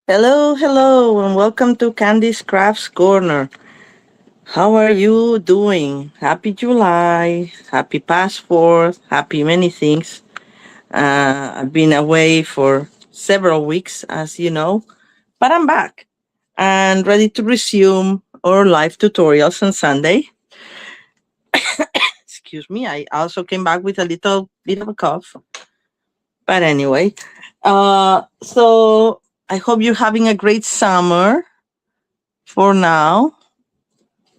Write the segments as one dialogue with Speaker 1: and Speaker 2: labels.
Speaker 1: Hello, hello, and welcome to Candy's Crafts Corner. How are you doing? Happy July, happy passport, happy many things. I've been away for several weeks, as you know, but I'm back and ready to resume our live tutorials on Sunday. Excuse me, I also came back with a little bit of a cough. But anyway, so I hope you're having a great summer for now.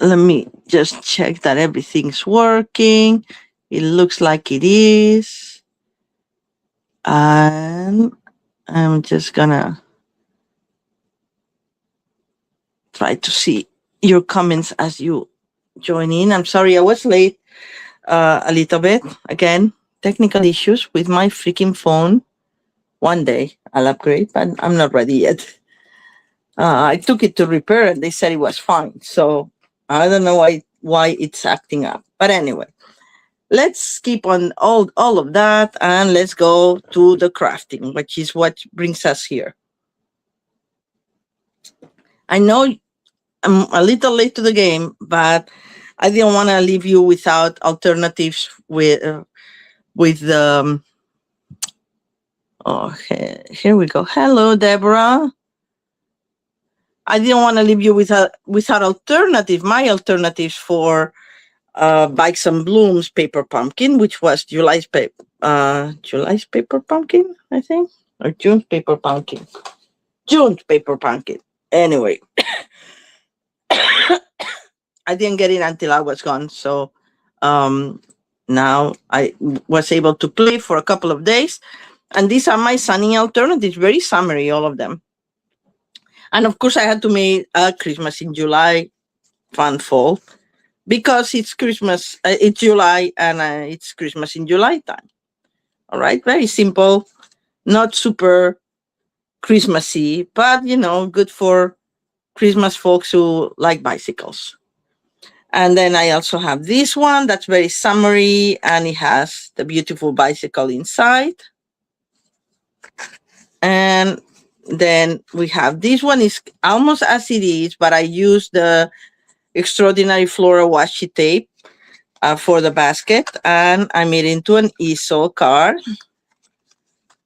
Speaker 1: Let me just check that everything's working. It looks like it is. And I'm just gonna try to see your comments as you join in. I'm sorry I was late a little bit. Again, technical issues with my freaking phone. One day I'll upgrade, but I'm not ready yet. I took it to repair and they said it was fine. So I don't know why it's acting up. But anyway, let's skip on all of that and let's go to the crafting, which is what brings us here. I know I'm a little late to the game, but I didn't want to leave you without alternatives with the. Oh, here we go. Hello, Deborah. I didn't want to leave you without alternative. My alternatives for Bikes and Blooms paper pumpkin, which was July's paper pumpkin, I think, or June's paper pumpkin. June's paper pumpkin. Anyway, I didn't get it until I was gone, so um, now I was able to play for a couple of days, and these are my sunny alternatives. Very summery, all of them. And of course, I had to make a Christmas in July fun fall because it's Christmas. It's July, and it's Christmas in July time. All right, very simple, not super Christmassy, but good for Christmas folks who like bicycles. And then I also have this one that's very summery and it has the beautiful bicycle inside. And then we have this one is almost as it is, but I use the extraordinary floral washi tape for the basket and I made it into an easel card.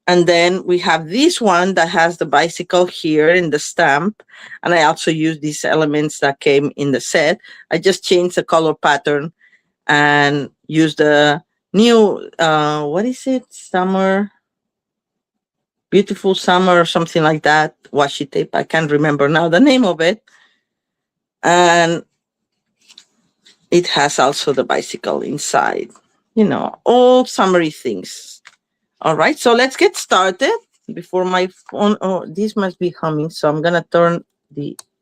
Speaker 1: And then we have this one that has the bicycle here in the stamp. And I also use these elements that came in the set. I just changed the color pattern and used the new, what is it? Beautiful Summer or something like that. Washi tape. I can't remember now the name of it. And it has also the bicycle inside. All summery things. All right, so let's get started. Before my phone, oh, this must be humming, so I'm gonna turn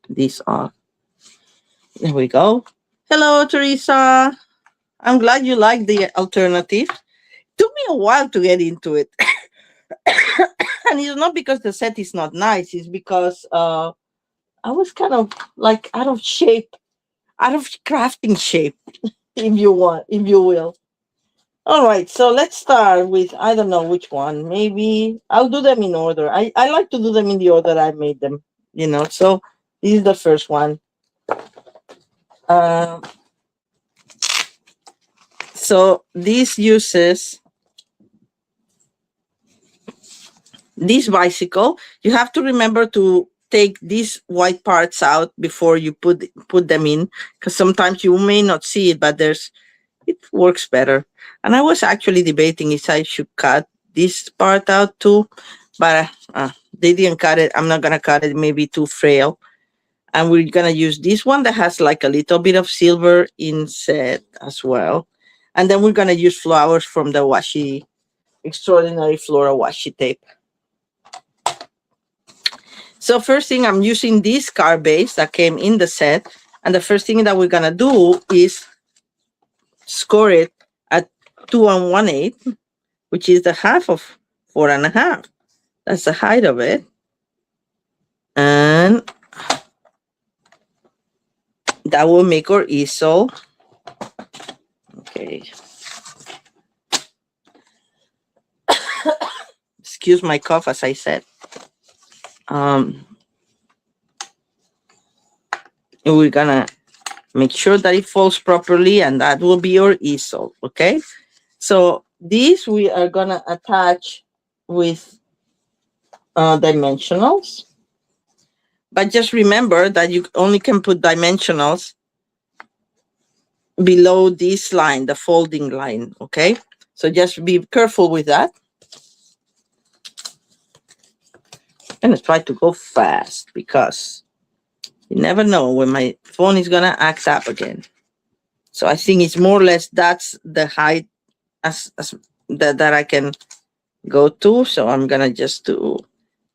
Speaker 1: this off. There we go. Hello, Teresa. I'm glad you like the alternative. Took me a while to get into it, and it's not because the set is not nice. It's because I was kind of like out of shape, out of crafting shape, if you will. All right, so let's start with, I don't know which one. Maybe I'll do them in order. I like to do them in the order I made them, So this is the first one. Uh, so this uses this bicycle. You have to remember to take these white parts out before you put them in, because sometimes you may not see it, but it works better. And I was actually debating if I should cut this part out too, but they didn't cut it. I'm not gonna cut it, maybe too frail. And we're gonna use this one that has like a little bit of silver inset as well. And then we're gonna use flowers from the washi, extraordinary floral washi tape. So first thing, I'm using this card base that came in the set. And the first thing that we're gonna do is score it at 2 1/8, which is the half of 4 1/2. That's the height of it. And that will make our easel. Okay. Excuse my cough, as I said. And we're gonna make sure that it falls properly, and that will be your easel, okay? So these we are gonna attach with dimensionals. But just remember that you only can put dimensionals below this line, the folding line, okay? So just be careful with that. I'm gonna try to go fast because you never know when my phone is gonna act up again. So I think it's more or less that's the height as that I can go to. So I'm gonna just do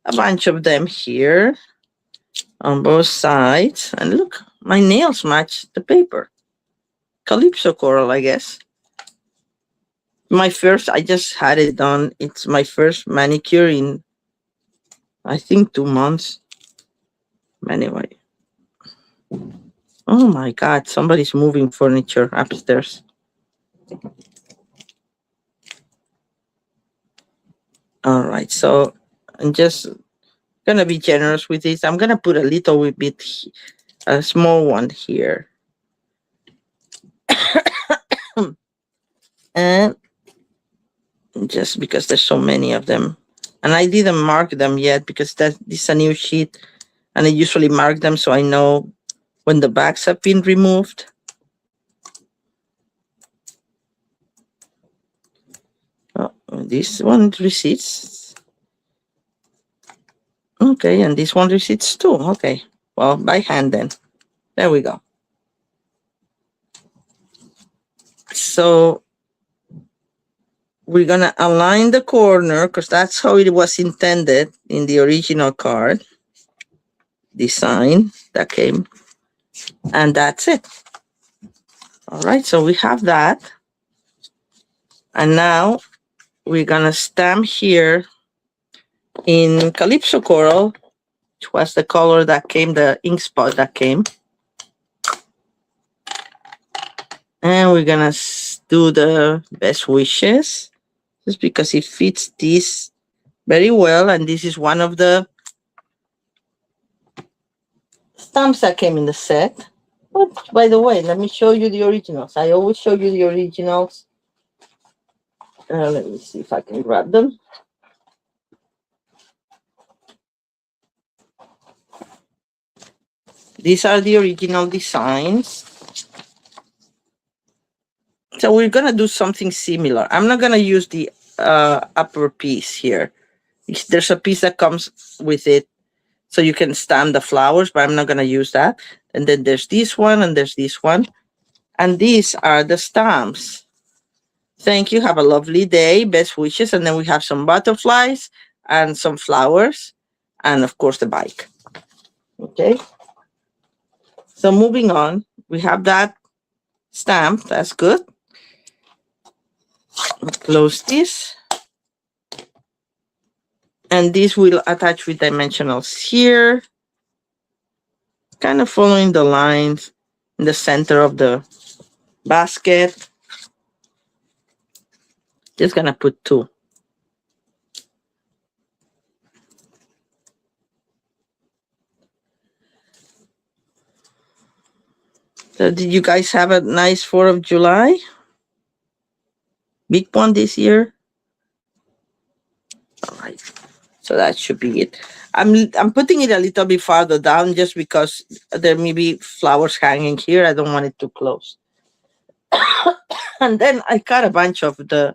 Speaker 1: a bunch of them here on both sides. And look, my nails match the paper. Calypso coral, I guess. I just had it done. It's my first manicure in, I think, 2 months. Anyway. Oh my God, somebody's moving furniture upstairs. All right, so I'm just gonna be generous with this. I'm gonna put a little bit, a small one here. And just because there's so many of them. And I didn't mark them yet because this is a new sheet and I usually mark them so I know when the backs have been removed. Oh, this one receipts. Okay, and this one receipts too. Okay, well, by hand then. There we go. So we're gonna align the corner because that's how it was intended in the original card design that came. And that's it. All right, so we have that. And now we're gonna stamp here in Calypso Coral, which was the color that came, the ink spot that came. And we're gonna do the best wishes, just because it fits this very well. And this is one of the stamps that came in the set. But by the way, let me show you the originals. I always show you the originals. Let me see if I can grab them. These are the original designs. So we're gonna do something similar. I'm not gonna use the upper piece here. There's a piece that comes with it, so you can stamp the flowers, but I'm not gonna use that. And then there's this one, and there's this one. And these are the stamps. Thank you, have a lovely day, best wishes. And then we have some butterflies and some flowers, and of course the bike. Okay. So moving on, we have that stamp, that's good. Close this. And this will attach with dimensionals here, kind of following the lines in the center of the basket. Just gonna put 2. So did you guys have a nice 4th of July? Big one this year? All right. So that should be it. I'm putting it a little bit farther down just because there may be flowers hanging here. I don't want it too close. And then I cut a bunch of the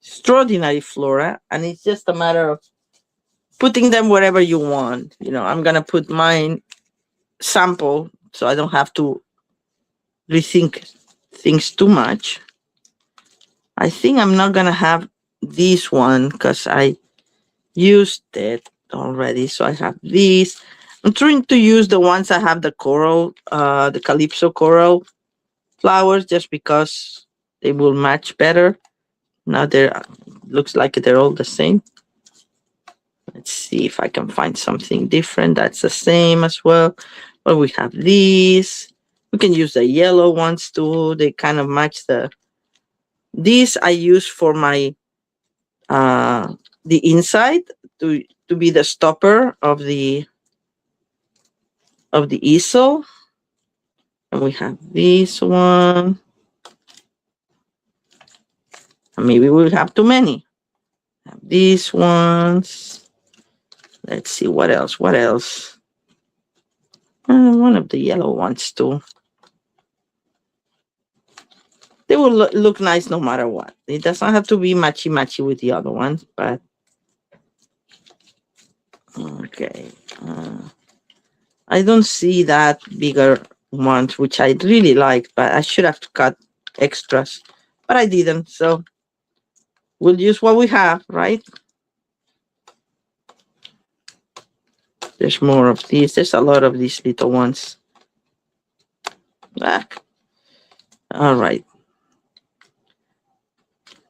Speaker 1: extraordinary flora, and it's just a matter of putting them wherever you want. You know, I'm gonna put mine sample so I don't have to rethink things too much. I think I'm not gonna have this one because I used it already. So I have these. I'm trying to use the ones that have the coral, the Calypso coral flowers, just because they will match better. Now they're looks like they're all the same. Let's see if I can find something different that's the same as well. Well, we have these. We can use the yellow ones too. They kind of match the. These I use for my the inside to be the stopper of the of the easel. And we have this one. And maybe we'll have too many. Have these ones. Let's see what else. What else? One of the yellow ones too. They will look nice no matter what. It doesn't have to be matchy with the other ones, but okay. I don't see that bigger ones, which I really like, but I should have cut extras, but I didn't. So we'll use what we have, right? There's more of these. There's a lot of these little ones. Back. All right.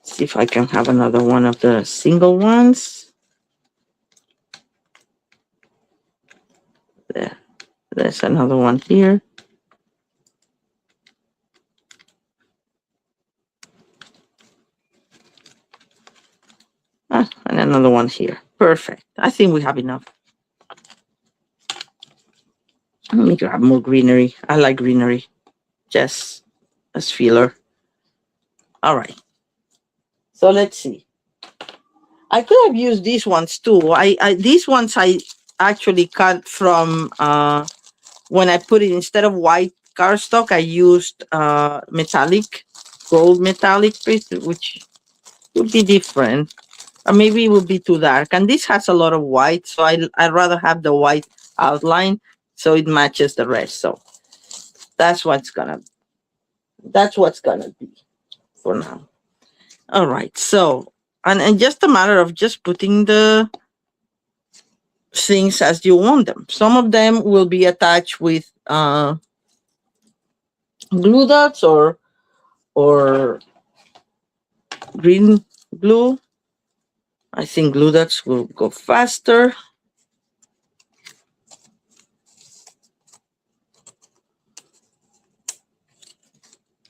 Speaker 1: See if I can have another one of the single ones. There. There's another one here. And another one here. Perfect. I think we have enough. Let me grab more greenery. I like greenery. Just as filler. All right. So let's see. I could have used these ones too. These ones I actually cut from when I put it instead of white cardstock, I used metallic, gold metallic piece, which would be different. Or maybe it would be too dark. And this has a lot of white, so I'd rather have the white outline so it matches the rest. So that's what's gonna be for now. All right, so and just a matter of just putting the things as you want them. Some of them will be attached with glue dots or green glue. I think glue dots will go faster.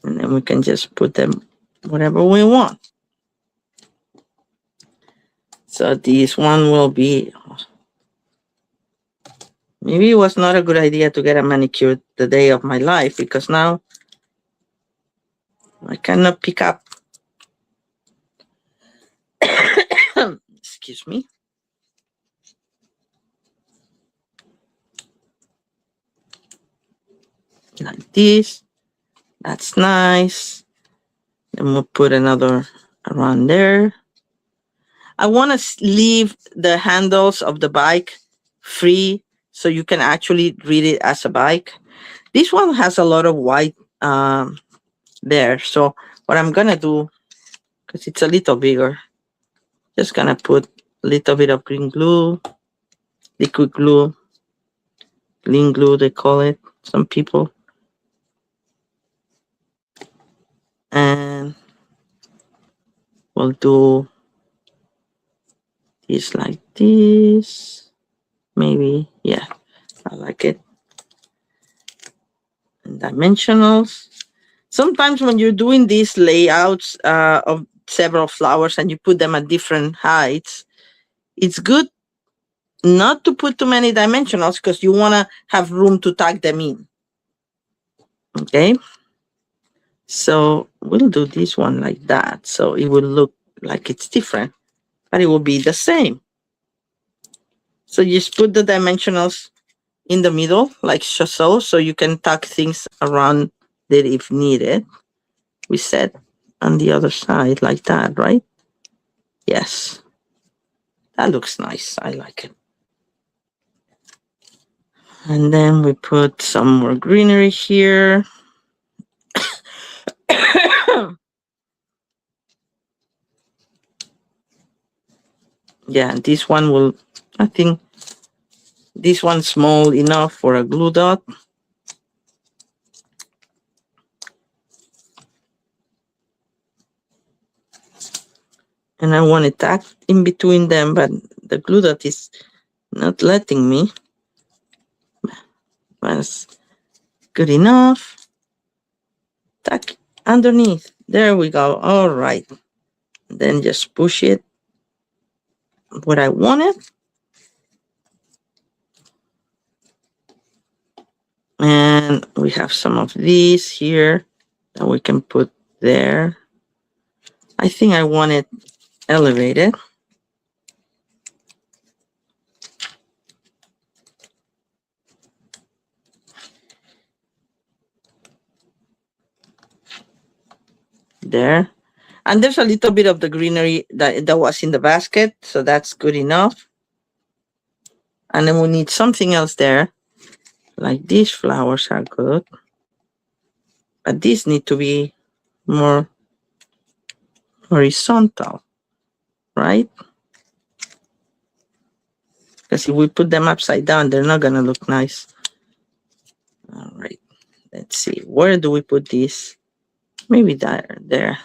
Speaker 1: And then we can just put them whatever we want. So this one will be, maybe it was not a good idea to get a manicure the day of my life, because now I cannot pick up. Excuse me. Like this. That's nice. Then we'll put another around there. I want to leave the handles of the bike free so you can actually read it as a bike. This one has a lot of white there. So what I'm going to do, because it's a little bigger, just going to put a little bit of green glue, liquid glue, green glue, they call it, some people. And we'll do this like this. Maybe, yeah, I like it. And dimensionals. Sometimes when you're doing these layouts of several flowers and you put them at different heights, it's good not to put too many dimensionals because you want to have room to tuck them in. Okay. So we'll do this one like that. So it will look like it's different, but it will be the same. So you just put the dimensionals in the middle, like so you can tuck things around it if needed. We set on the other side like that, right? Yes. That looks nice. I like it. And then we put some more greenery here. Yeah, this one will, I think, this one's small enough for a glue dot. And I want it tucked in between them, but the glue dot is not letting me. That's good enough. Tuck underneath. There we go. All right. Then just push it what I wanted. And we have some of these here that we can put there. I think I want it elevated. There. And there's a little bit of the greenery that was in the basket, so that's good enough. And then we need something else there. Like these flowers are good. But these need to be more horizontal, right? Because if we put them upside down, they're not gonna look nice. All right, let's see. Where do we put these? Maybe there.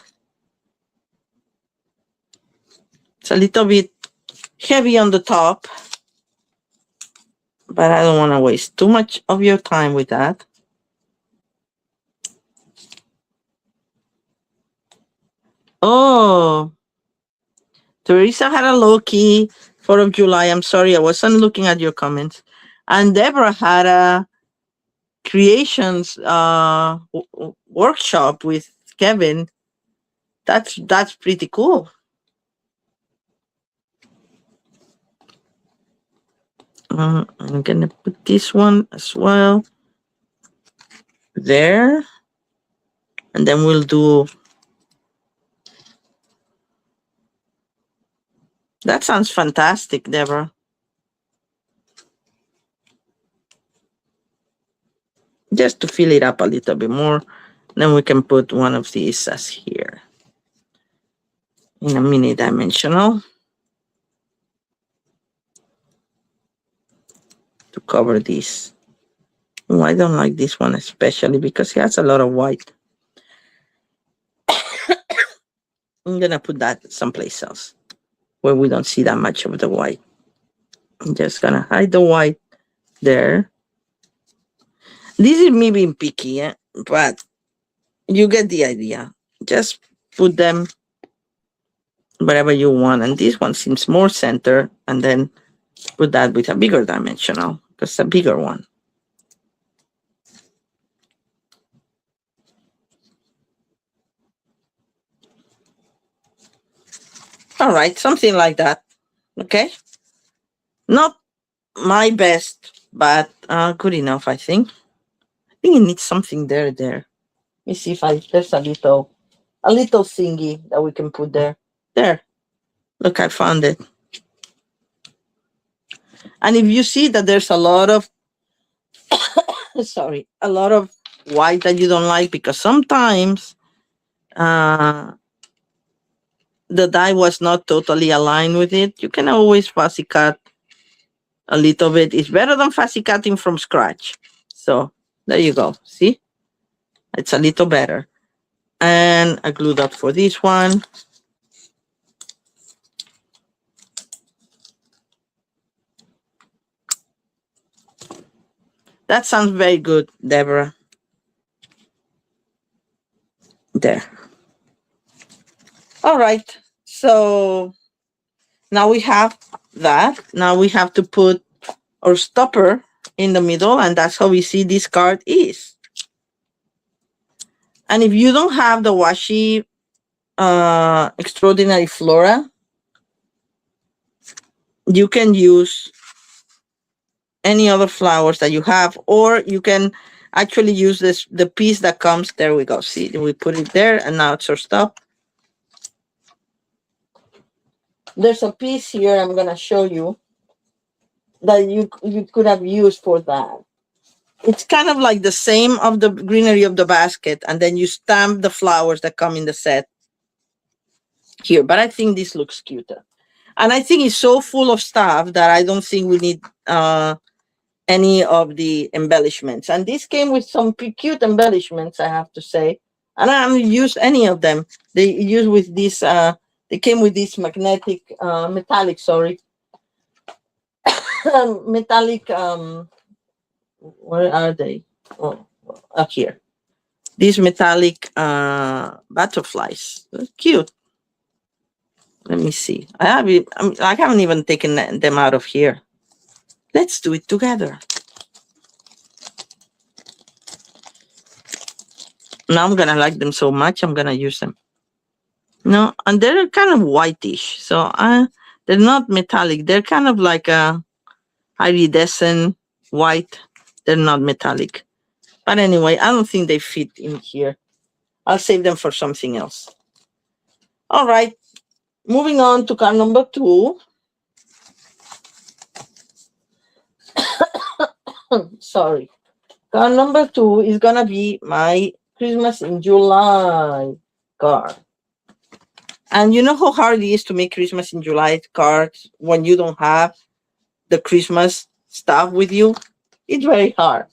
Speaker 1: It's a little bit heavy on the top, but I don't want to waste too much of your time with that. Oh, Teresa had a low-key 4th of July. I'm sorry, I wasn't looking at your comments. And Deborah had a creations workshop with Kevin. That's pretty cool. I'm gonna put this one as well there, and then we'll do. That sounds fantastic, Deborah. Just to fill it up a little bit more, then we can put one of these as here in a mini dimensional to cover this. Oh, I don't like this one especially because it has a lot of white. I'm gonna put that someplace else where we don't see that much of the white. I'm just gonna hide the white there. This is me being picky, but you get the idea. Just put them wherever you want. And this one seems more center, and then put that with a bigger dimensional because it's a bigger one. All right, something like that. Okay. Not my best, but good enough, I think. I think it needs something there. Let me see if there's a little thingy that we can put there. There. Look, I found it. And if you see that there's a lot of a lot of white that you don't like, because sometimes the die was not totally aligned with it, you can always fussy cut a little bit. It's better than fussy cutting from scratch. So there you go. See? It's a little better. And I glued up for this one. That sounds very good, Deborah. There. All right. So now we have that. Now we have to put our stopper in the middle, and that's how we see this card is. And if you don't have the washi Extraordinary Flora, you can use any other flowers that you have, or you can actually use the piece that comes. There we go. See, we put it there, and now it's our stop. There's a piece here I'm gonna show you that you could have used for that. It's kind of like the same of the greenery of the basket, and then you stamp the flowers that come in the set here. But I think this looks cuter, and I think it's so full of stuff that I don't think we need any of the embellishments. And this came with some cute embellishments, I have to say, and I haven't used any of them. They use with this they came with this magnetic metallic metallic where are they? Oh, up here. These metallic butterflies. They're cute. Let me see. I haven't even taken them out of here. Let's do it together. Now I'm gonna like them so much, I'm gonna use them. No, and they're kind of whitish, so they're not metallic. They're kind of like a iridescent white. They're not metallic. But anyway, I don't think they fit in here. I'll save them for something else. All right, moving on to card number 2. Sorry. Card number 2 is gonna be my Christmas in July card. And you know how hard it is to make Christmas in July cards when you don't have the Christmas stuff with you? It's very hard.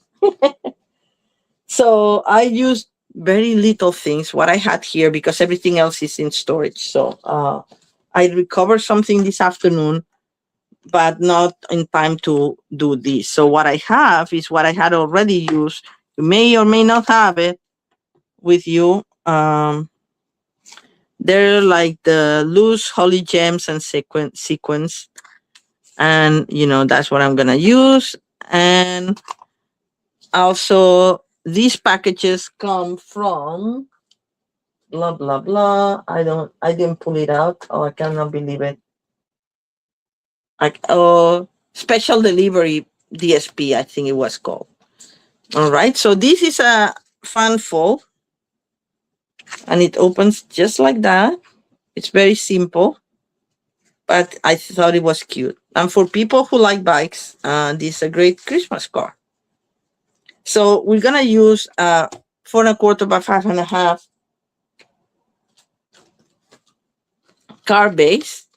Speaker 1: So I used very little things, what I had here, because everything else is in storage. So I recovered something this afternoon, but not in time to do this. So what I have is what I had already used. You may or may not have it with you. They're like the loose holly gems and sequins. And, that's what I'm going to use. And also, these packages come from blah, blah, blah. I didn't pull it out. Oh, I cannot believe it. Special delivery DSP, I think it was called. All right. So this is a fan fold and it opens just like that. It's very simple, but I thought it was cute. And for people who like bikes, this is a great Christmas card. So we're gonna use 4¼ by 5½ card base,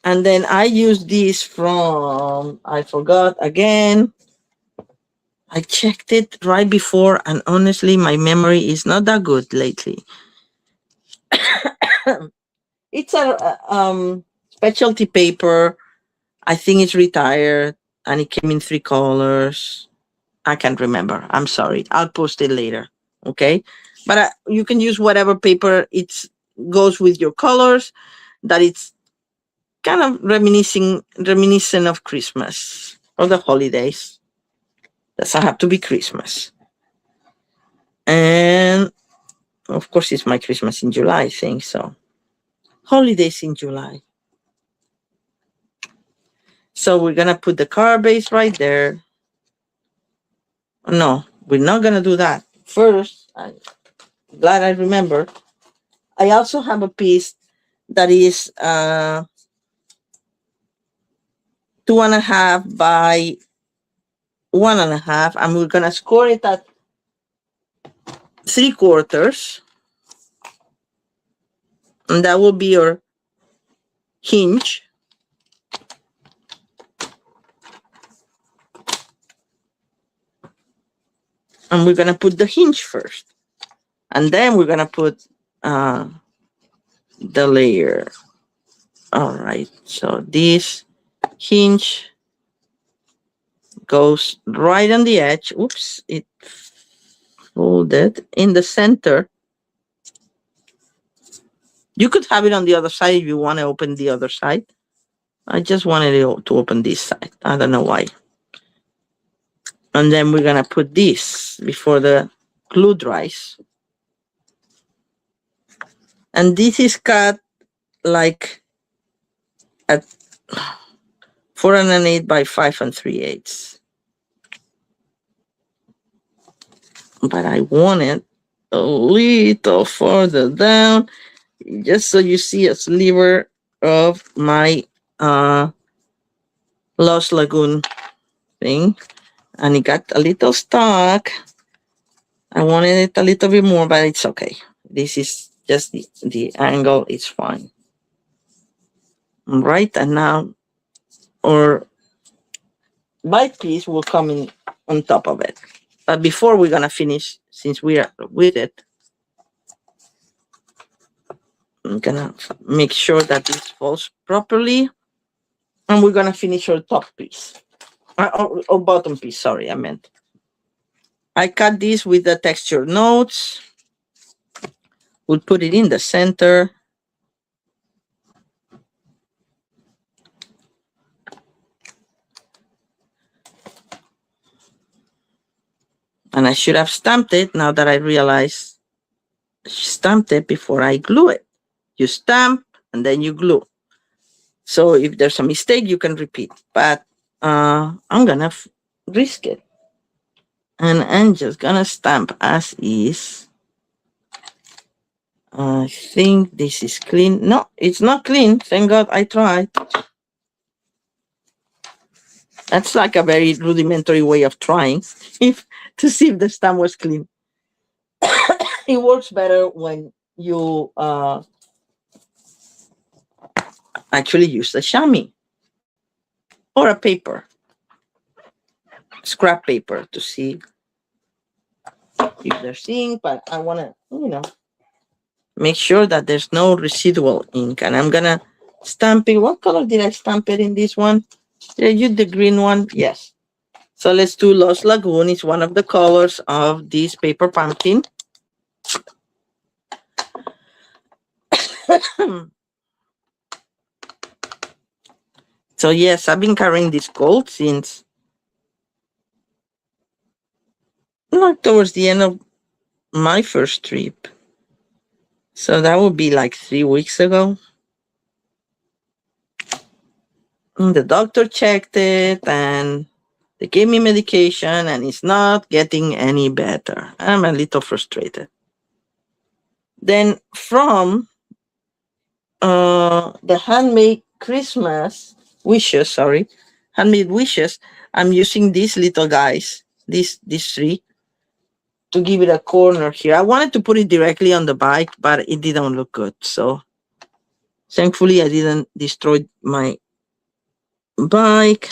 Speaker 1: and then I use this from, I forgot again. I checked it right before, and honestly, my memory is not that good lately. It's a specialty paper. I think it's retired, and it came in 3 colors. I can't remember. I'm sorry. I'll post it later. Okay, but you can use whatever paper it goes with your colors. That it's kind of reminiscent of Christmas or the holidays. Doesn't have to be Christmas. And of course, it's my Christmas in July thing. So holidays in July. So we're gonna put the card base right there. No, we're not gonna do that. First, I'm glad I remember. I also have a piece that is 2½ by 1½, and we're gonna score it at 3/4, and that will be your hinge. And we're gonna put the hinge first, and then we're gonna put the layer. All right, so this hinge goes right on the edge. Oops, it folded in the center. You could have it on the other side if you want to open the other side. I just wanted it to open this side. I don't know why. And then we're gonna put this before the glue dries. And this is cut like at 4 1/8 by 5 3/8. But I want it a little further down, just so you see a sliver of my Lost Lagoon thing. And it got a little stuck. I wanted it a little bit more, but it's okay. This is just the angle, it's fine. All right, and now our bite piece will come in on top of it. But before we're gonna finish, since we are with it, I'm gonna make sure that this falls properly. And we're gonna finish our top piece. Or bottom piece, sorry, I meant. I cut this with the texture notes. We'll put it in the center. And I should have stamped it now that I realize stamped it before I glue it. You stamp and then you glue. So if there's a mistake, you can repeat. But I'm gonna risk it. And I'm just gonna stamp as is. I think this is clean. No, it's not clean. Thank God I tried. That's like a very rudimentary way of trying if to see if the stamp was clean. It works better when you actually use the chamois or a paper, scrap paper, to see if there's ink. But I want to, make sure that there's no residual ink. And I'm gonna stamp it. What color did I stamp it in this one? Did I use the green one? Yes. So let's do Lost Lagoon. It's one of the colors of this paper pumpkin. So yes, I've been carrying this gold since towards the end of my first trip. So that would be like 3 weeks ago. And the doctor checked it and they gave me medication and it's not getting any better. I'm a little frustrated. Then from the handmade handmade wishes, I'm using these little guys, these three, to give it a corner here. I wanted to put it directly on the bike, but it didn't look good. So thankfully I didn't destroy my bike.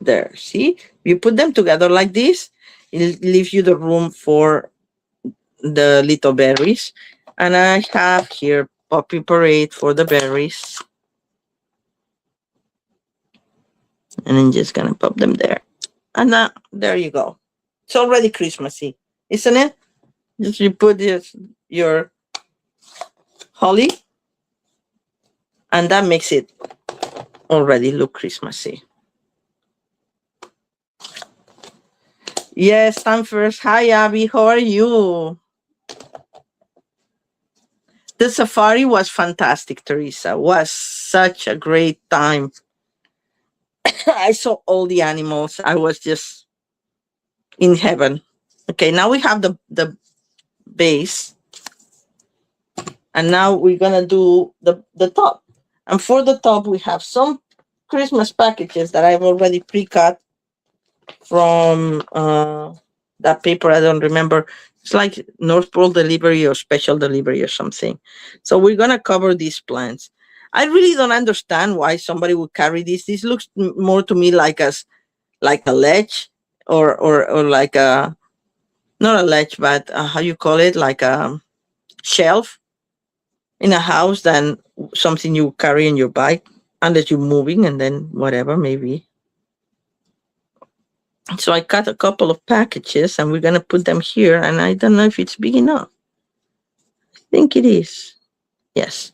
Speaker 1: There, see? You put them together like this, it leaves you the room for the little berries. And I have here Poppy Parade for the berries. And I'm just gonna pop them there. And there you go. It's already Christmassy, isn't it? Just you put your holly, and that makes it already look Christmassy. Yes, I'm first. Hi, Abby. How are you? The safari was fantastic, Teresa. Was such a great time. I saw all the animals. I was just in heaven. Okay, now we have the base. And now we're gonna do the top. And for the top, we have some Christmas packages that I've already pre-cut from that paper. I don't remember. It's like North Pole delivery or special delivery or something. So we're gonna cover these plants. I really don't understand why somebody would carry this. This looks more to me like a ledge or like a, not a ledge, but how you call it, like a shelf in a house than something you carry in your bike, unless you're moving and then whatever, maybe. So I cut a couple of packages and we're going to put them here. And I don't know if it's big enough. I think it is. Yes.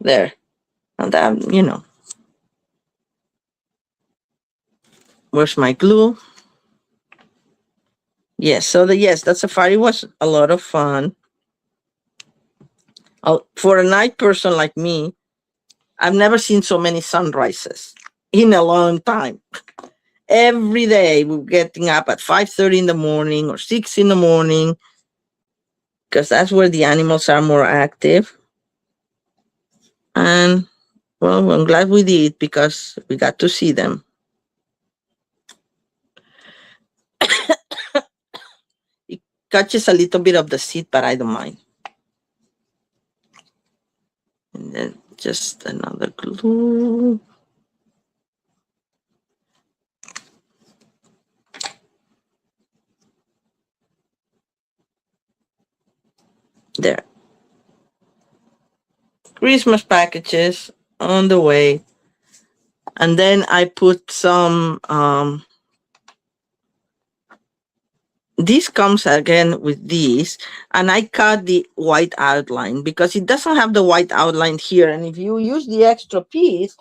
Speaker 1: There. And that, where's my glue? Yes. So that safari was a lot of fun. For a night person like me, I've never seen so many sunrises in a long time. Every day we're getting up at 5:30 in the morning or 6 in the morning, because that's where the animals are more active. And well, I'm glad we did because we got to see them. It catches a little bit of the seed, but I don't mind. And then just another glue. There. Christmas packages on the way. And then I put some, this comes again with these, and I cut the white outline because it doesn't have the white outline here. And if you use the extra piece,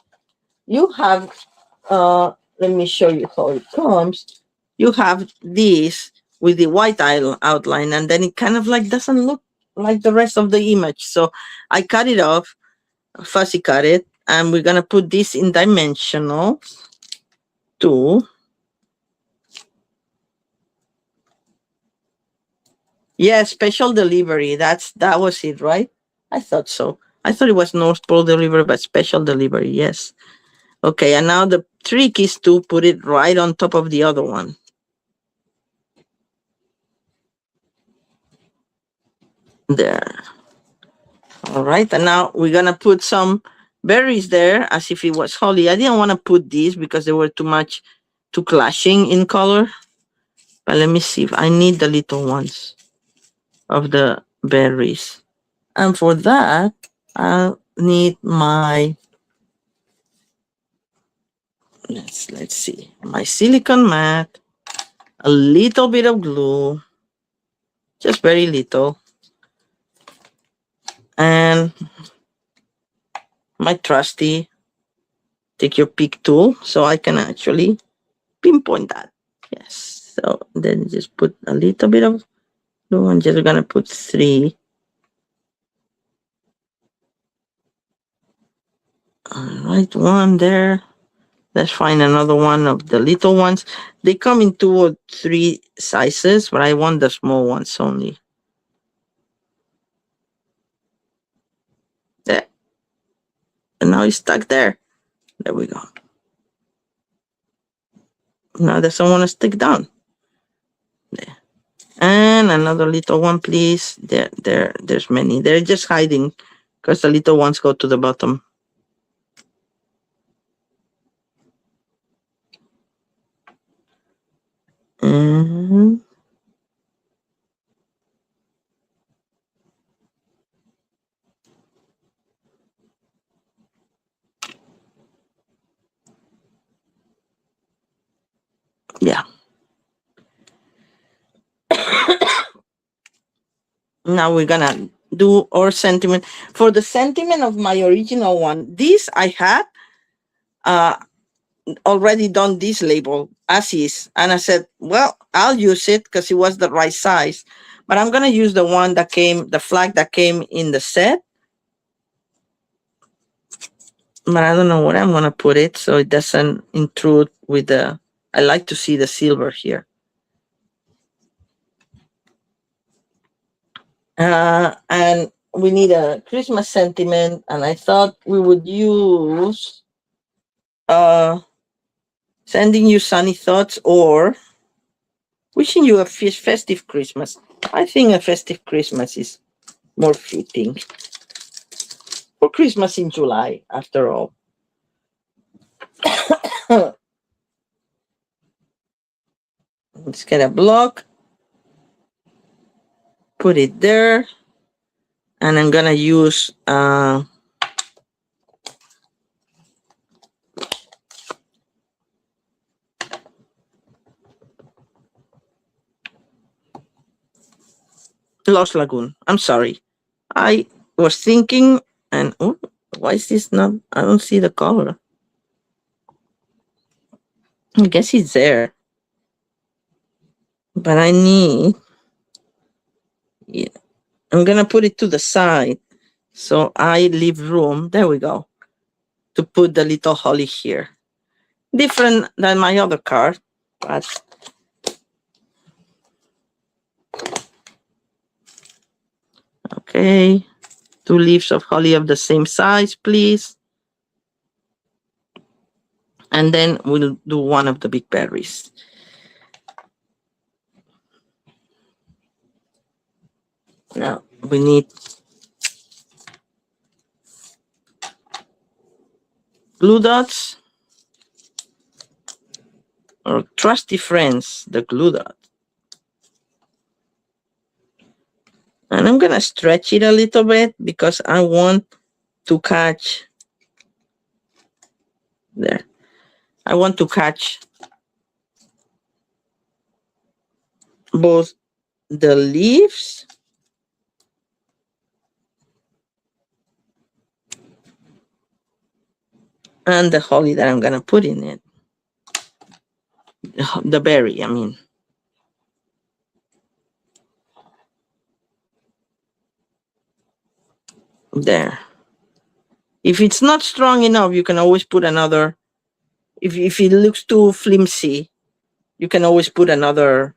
Speaker 1: you have, let me show you how it comes. You have this with the white outline, and then it kind of like doesn't look like the rest of the image. So I cut it off, fussy cut it, and we're gonna put this in dimensional 2. Yeah, special delivery. That was it, right? I thought so. I thought it was North Pole delivery, but special delivery, yes. Okay, and now the trick is to put it right on top of the other one. There. All right, and now we're gonna put some berries there as if it was holly. I didn't want to put these because they were too clashing in color. But let me see if I need the little ones of the berries. And for that, I'll need my, let's see, my silicone mat, a little bit of glue, just very little, and my trusty take your pick tool so I can actually pinpoint that. Yes. So then just put a little bit of glue. I'm just gonna put 3. All right, 1 there. Let's find another one of the little ones. They come in 2 or 3 sizes, but I want the small ones only. There. And now it's stuck there. There we go. Now there's someone to stick down. There. And another little one, please. There's many. They're just hiding because the little ones go to the bottom. And yeah. Now we're gonna do our sentiment. For the sentiment of my original one, this I had uh already done this label as is. And I said, well, I'll use it because it was the right size. But I'm gonna use the one that came, the flag that came in the set. But I don't know where I'm gonna put it so it doesn't intrude with the, I like to see the silver here. And we need a Christmas sentiment, and I thought we would use sending you sunny thoughts or wishing you a festive Christmas. I think a festive Christmas is more fitting for Christmas in July, after all. Let's get a block, put it there, and I'm gonna use Lost Lagoon. I'm sorry. I was thinking, and oh, why is this not? I don't see the color. I guess it's there, but I need. Yeah, I'm gonna put it to the side, so I leave room. There we go. To put the little holly here. Different than my other card, but okay. 2 leaves of holly of the same size, please. And then we'll do one of the big berries. Now we need glue dots or trusty friends, the glue dot. And I'm gonna stretch it a little bit because I want to catch there. I want to catch both the leaves and the holly that I'm gonna put in it. The berry, I mean. There. If it's not strong enough, you can always put another. If it looks too flimsy, you can always put another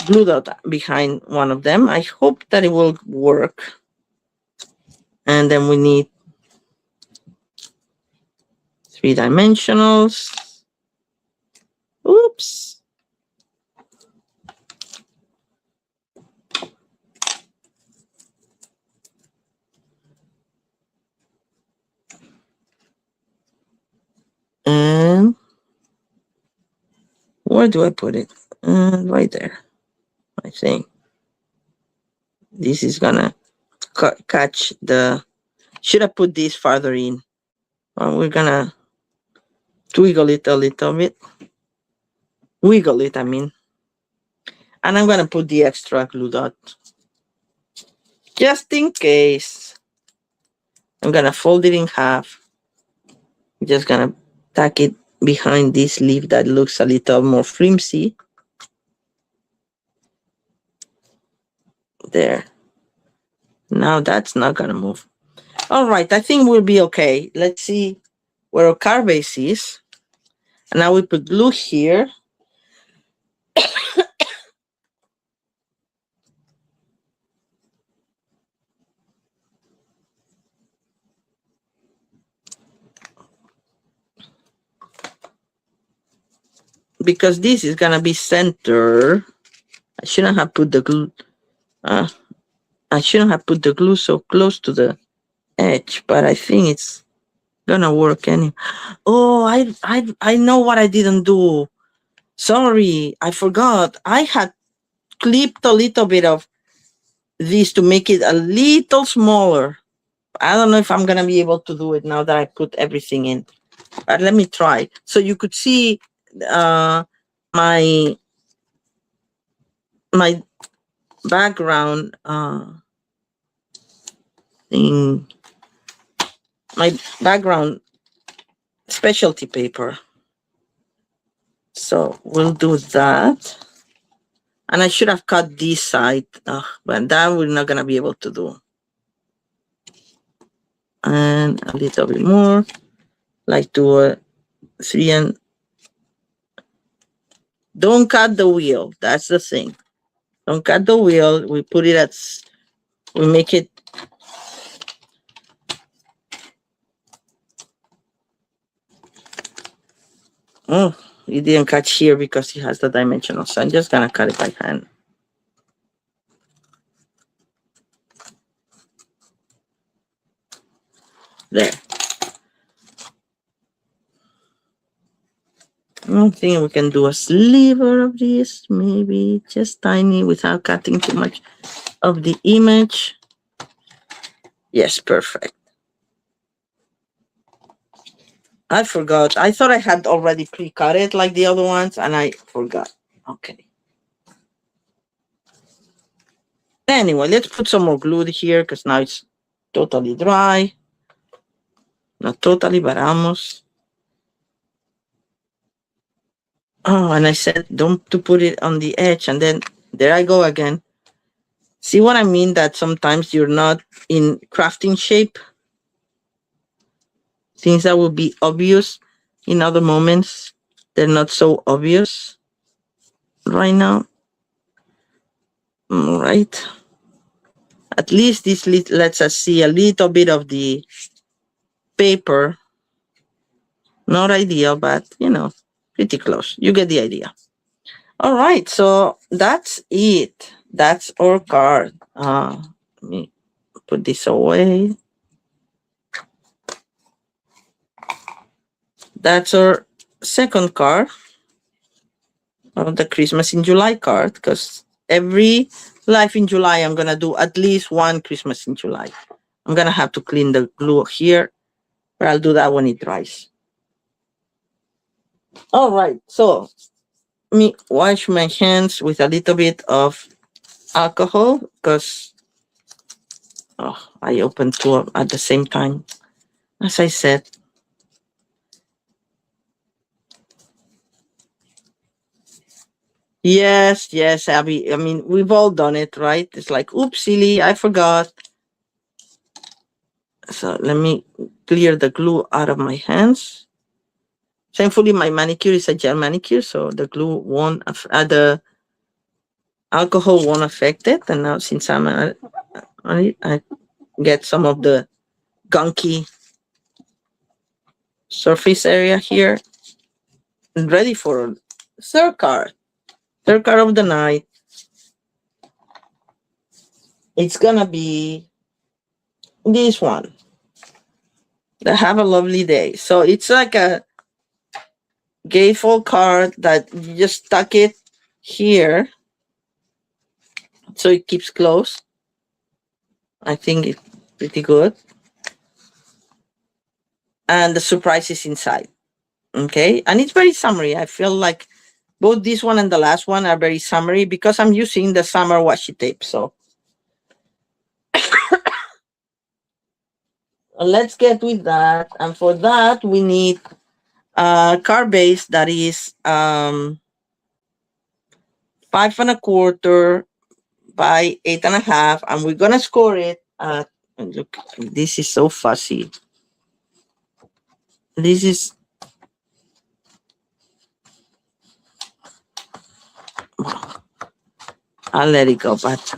Speaker 1: glue dot behind one of them. I hope that it will work. And then we need 3 dimensionals. Oops. And where do I put it? Right there. I think this is gonna catch the. Should I put this farther in? Well, we're gonna twiggle it a little bit. Wiggle it, I mean. And I'm gonna put the extra glue dot. Just in case. I'm gonna fold it in half. Just gonna tack it behind this leaf that looks a little more flimsy. There. Now that's not gonna move. All right, I think we'll be okay. Let's see where our card base is. And now we put glue here. Because this is gonna be center. I shouldn't have put the glue. I shouldn't have put the glue so close to the edge, but I think it's gonna work anyway. Oh, I know what I didn't do. Sorry, I forgot. I had clipped a little bit of this to make it a little smaller. I don't know if I'm gonna be able to do it now that I put everything in. But let me try. So you could see my background thing, my background specialty paper. So we'll do that. And I should have cut this side, but that we're not gonna be able to do. And a little bit more, like do a 3 and don't cut the wheel. That's the thing. Don't cut the wheel. We put it at, we make it. Oh, it didn't cut here because it has the dimensional. So I'm just gonna cut it by hand. There. I don't think we can do a sliver of this, maybe just tiny without cutting too much of the image. Yes, perfect. I forgot. I thought I had already pre-cut it like the other ones, and I forgot. Okay. Anyway, let's put some more glue here because now it's totally dry. Not totally, but almost. Oh, and I said don't to put it on the edge, and then there I go again. See what I mean? That sometimes you're not in crafting shape. Things that will be obvious in other moments, they're not so obvious right now. All right. At least this lets us see a little bit of the paper. Not ideal, but you know, pretty close. You get the idea. All right, so that's it. That's our card. Let me put this away. That's our second card of the Christmas in July card, because every Life in July, I'm going to do at least one Christmas in July. I'm going to have to clean the glue here, but I'll do that when it dries. All right, so let me wash my hands with a little bit of alcohol because I opened two at the same time. As I said, yes, Abby. I mean, we've all done it, right? It's like, oops, silly, I forgot. So let me clear the glue out of my hands. Thankfully, my manicure is a gel manicure, so the glue won't, the alcohol won't affect it. And now since I'm on it, I get some of the gunky surface area here. Ready for third card. Third card of the night. It's gonna be this one. Have a lovely day. So it's like a gatefold card that you just tuck it here so it keeps closed. I think it's pretty good. And the surprise is inside. Okay. And it's very summery. I feel like both this one and the last one are very summery because I'm using the summer washi tape. So let's get with that. And for that, we need a card base that is 5 1/4 by 8 1/2, and we're gonna score it at, look, this is so fussy. This is, I'll let it go, but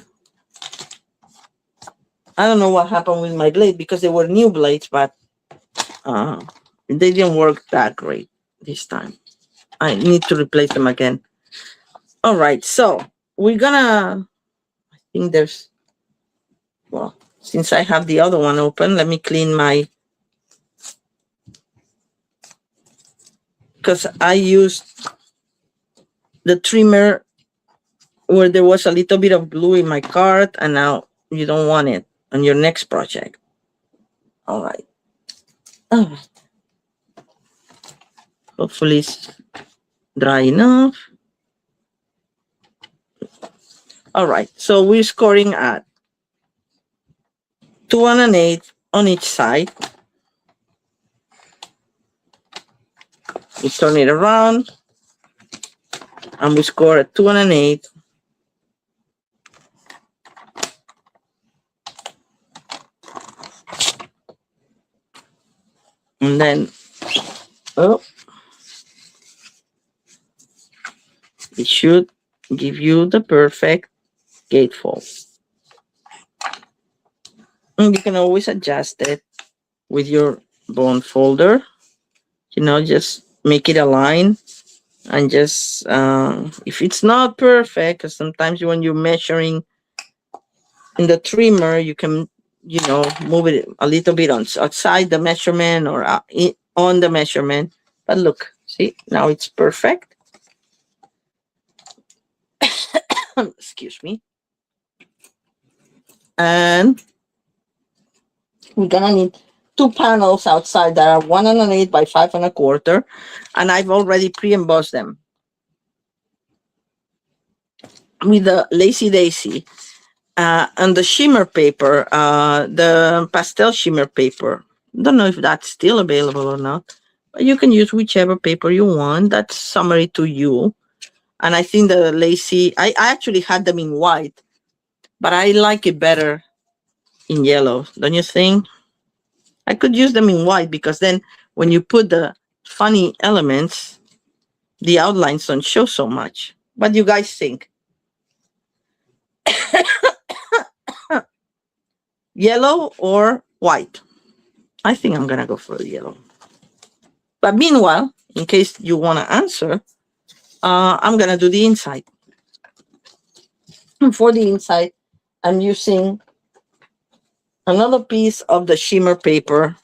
Speaker 1: I don't know what happened with my blade because they were new blades, but they didn't work that great this time. I need to replace them again. All right, so we're gonna, I think there's, well, since I have the other one open, let me clean my, because I used the trimmer where there was a little bit of glue in my card, and now you don't want it on your next project. All right. Oh. Hopefully it's dry enough. All right, so we're scoring at 2 1/8 on each side. We turn it around, and we score at 2 1/8. And then, oh, it should give you the perfect gatefold. And you can always adjust it with your bone folder. You know, just make it align, and just if it's not perfect, because sometimes when you're measuring in the trimmer, you can, you know, move it a little bit on outside the measurement or on the measurement. But look, see, now it's perfect. Excuse me. And we're gonna need 2 panels outside that are 1 1/8 by 5 1/4, and I've already pre-embossed them with the Lazy Daisy and the shimmer paper, the pastel shimmer paper. Don't know if that's still available or not, but you can use whichever paper you want. That's summery to you. And I think the Lacy, I actually had them in white, but I like it better in yellow, don't you think? I could use them in white because then when you put the funny elements, the outlines don't show so much. What do you guys think? Yellow or white? I think I'm gonna go for the yellow. But meanwhile, in case you want to answer, I'm gonna do the inside. And for the inside, I'm using another piece of the shimmer paper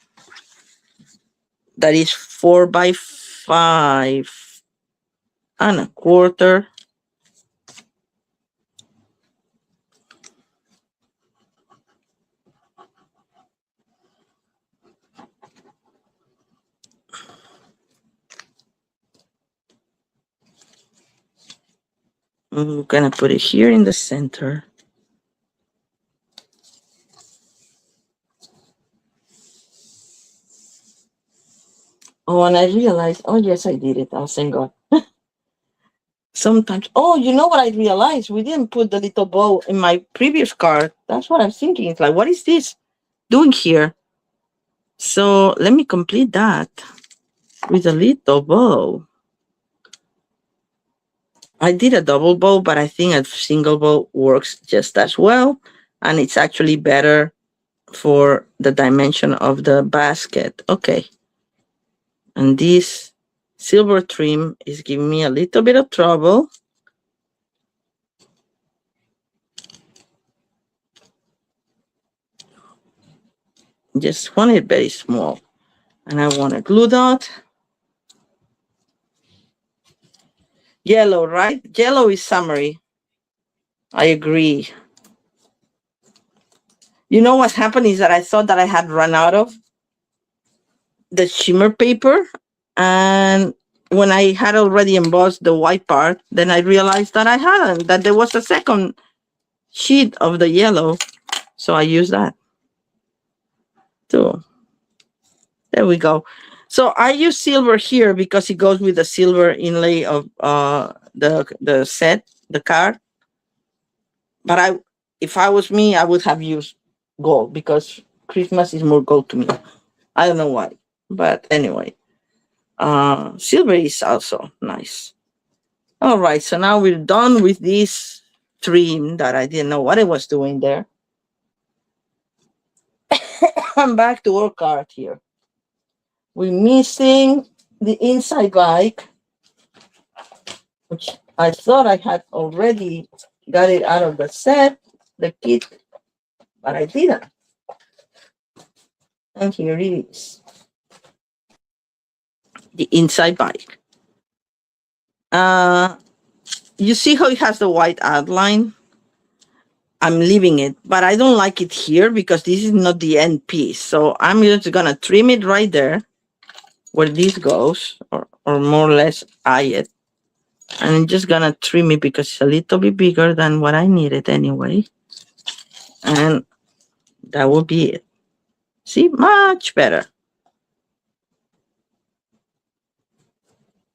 Speaker 1: that is 4 by 5 1/4. I'm gonna put it here in the center. Oh, and I realized, oh yes, I did it. Oh, thank God. Sometimes, oh, you know what I realized? We didn't put the little bow in my previous card. That's what I'm thinking. It's like, what is this doing here? So let me complete that with a little bow. I did a double bow, but I think a single bow works just as well. And it's actually better for the dimension of the basket. Okay. And this silver trim is giving me a little bit of trouble. Just want it very small. And I want a glue dot. Yellow, right? Yellow is summery. I agree. You know what happened is that I thought that I had run out of the shimmer paper. And when I had already embossed the white part, then I realized that I hadn't, that there was a second sheet of the yellow. So I used that too. There we go. So I use silver here because it goes with the silver inlay of the set, the card. But if I was me, I would have used gold because Christmas is more gold to me. I don't know why, but anyway, silver is also nice. All right, so now we're done with this trim that I didn't know what I was doing there. I'm back to our card here. We're missing the inside bike, which I thought I had already got it out of the set, the kit, but I didn't. And here it is, the inside bike. You see how it has the white outline? I'm leaving it, but I don't like it here because this is not the end piece. So I'm just gonna trim it right there where this goes, or more or less eye it. And I'm just gonna trim it because it's a little bit bigger than what I needed anyway. And that will be it. See, much better.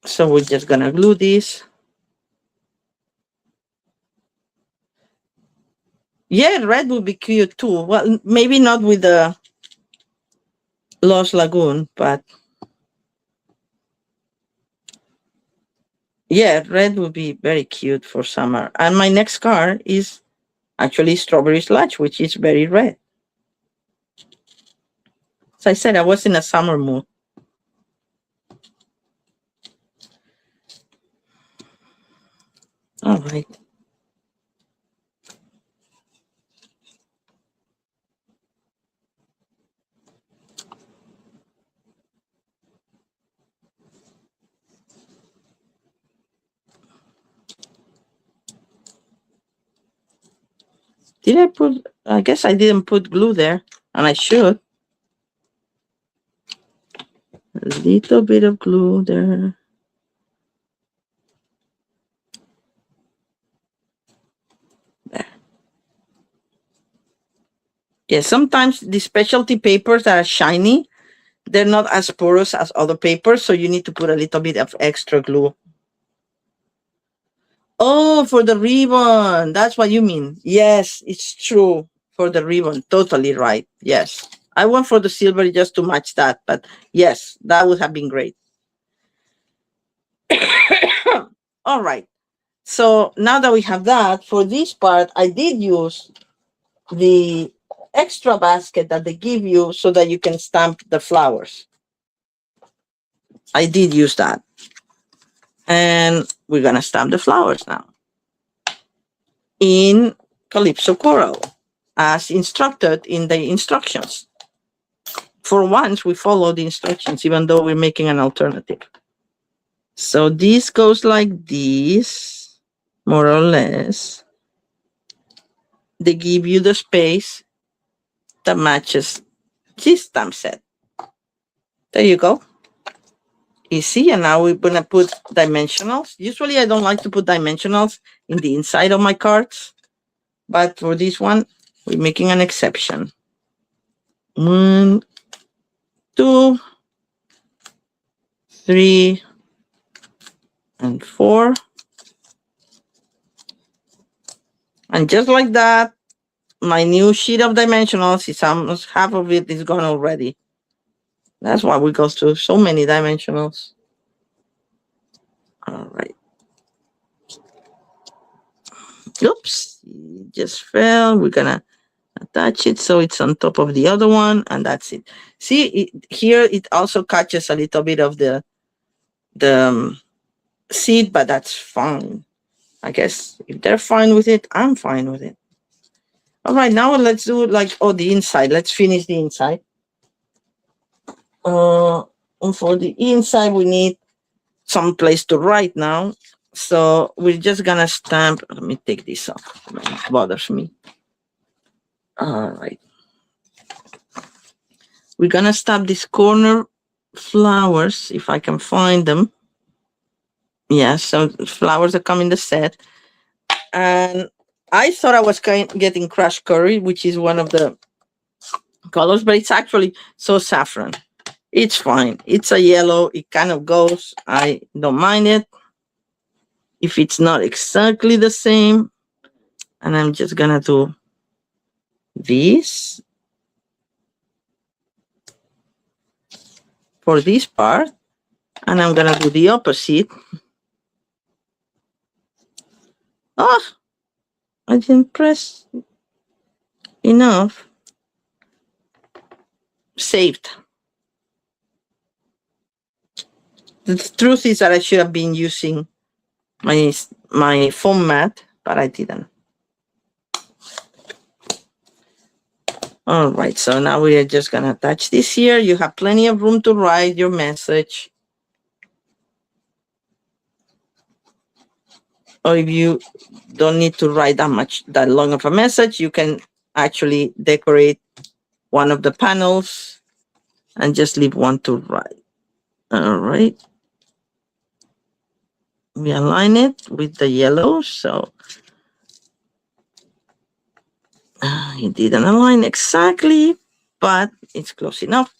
Speaker 1: So we're just gonna glue this. Yeah, red would be cute too. Well, maybe not with the Lost Lagoon, but yeah, red would be very cute for summer. And my next card is actually Strawberry Sludge, which is very red. As I said, I was in a summer mood. All right. Did I put, I guess I didn't put glue there, and I should. A little bit of glue there. There. Yeah, sometimes the specialty papers that are shiny, they're not as porous as other papers, so you need to put a little bit of extra glue. Oh, for the ribbon. That's what you mean. Yes, it's true. For the ribbon. Totally right. Yes. I went for the silver just to match that, but yes, that would have been great. All right. So now that we have that, for this part, I did use the extra basket that they give you so that you can stamp the flowers. I did use that. And we're going to stamp the flowers now in Calypso Coral as instructed in the instructions. For once, we follow the instructions, even though we're making an alternative. So this goes like this, more or less. They give you the space that matches this stamp set. There you go. Easy. And now we're going to put dimensionals. Usually I don't like to put dimensionals in the inside of my cards, but for this one, we're making an exception. 1, 2, 3, and 4. And just like that, my new sheet of dimensionals is almost half of it is gone already. That's why we go through so many dimensionals. All right. Oops, it just fell. We're gonna attach it so it's on top of the other one, and that's it. See, here it also catches a little bit of the seed, but that's fine. I guess if they're fine with it, I'm fine with it. All right, now let's do like, oh, the inside. Let's finish the inside. And for the inside, we need some place to write now. So we're just gonna stamp. Let me take this off. It bothers me. All right. We're gonna stamp these corner flowers if I can find them. Yeah, so flowers that come in the set. And I thought I was getting crushed curry, which is one of the colors, but it's actually so saffron. It's fine. It's a yellow. It kind of goes. I don't mind it. If it's not exactly the same, and I'm just gonna do this for this part, and I'm gonna do the opposite. Oh, I didn't press enough. Saved. The truth is that I should have been using my foam mat, but I didn't. All right, so now we are just gonna attach this here. You have plenty of room to write your message. Or if you don't need to write that long of a message, you can actually decorate one of the panels and just leave one to write. All right. We align it with the yellow, so it didn't align exactly, but it's close enough.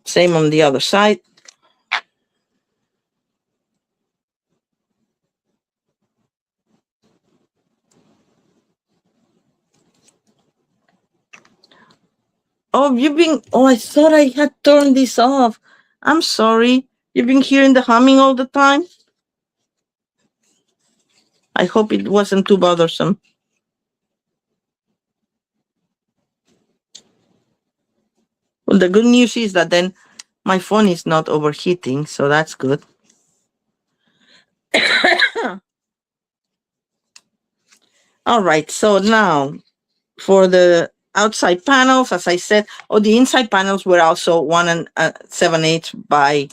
Speaker 1: Same on the other side. Oh, I thought I had turned this off. I'm sorry. You've been hearing the humming all the time? I hope it wasn't too bothersome. Well, the good news is that then my phone is not overheating, so that's good. All right, so now for the outside panels, as I said, the inside panels were also 1 7/8 by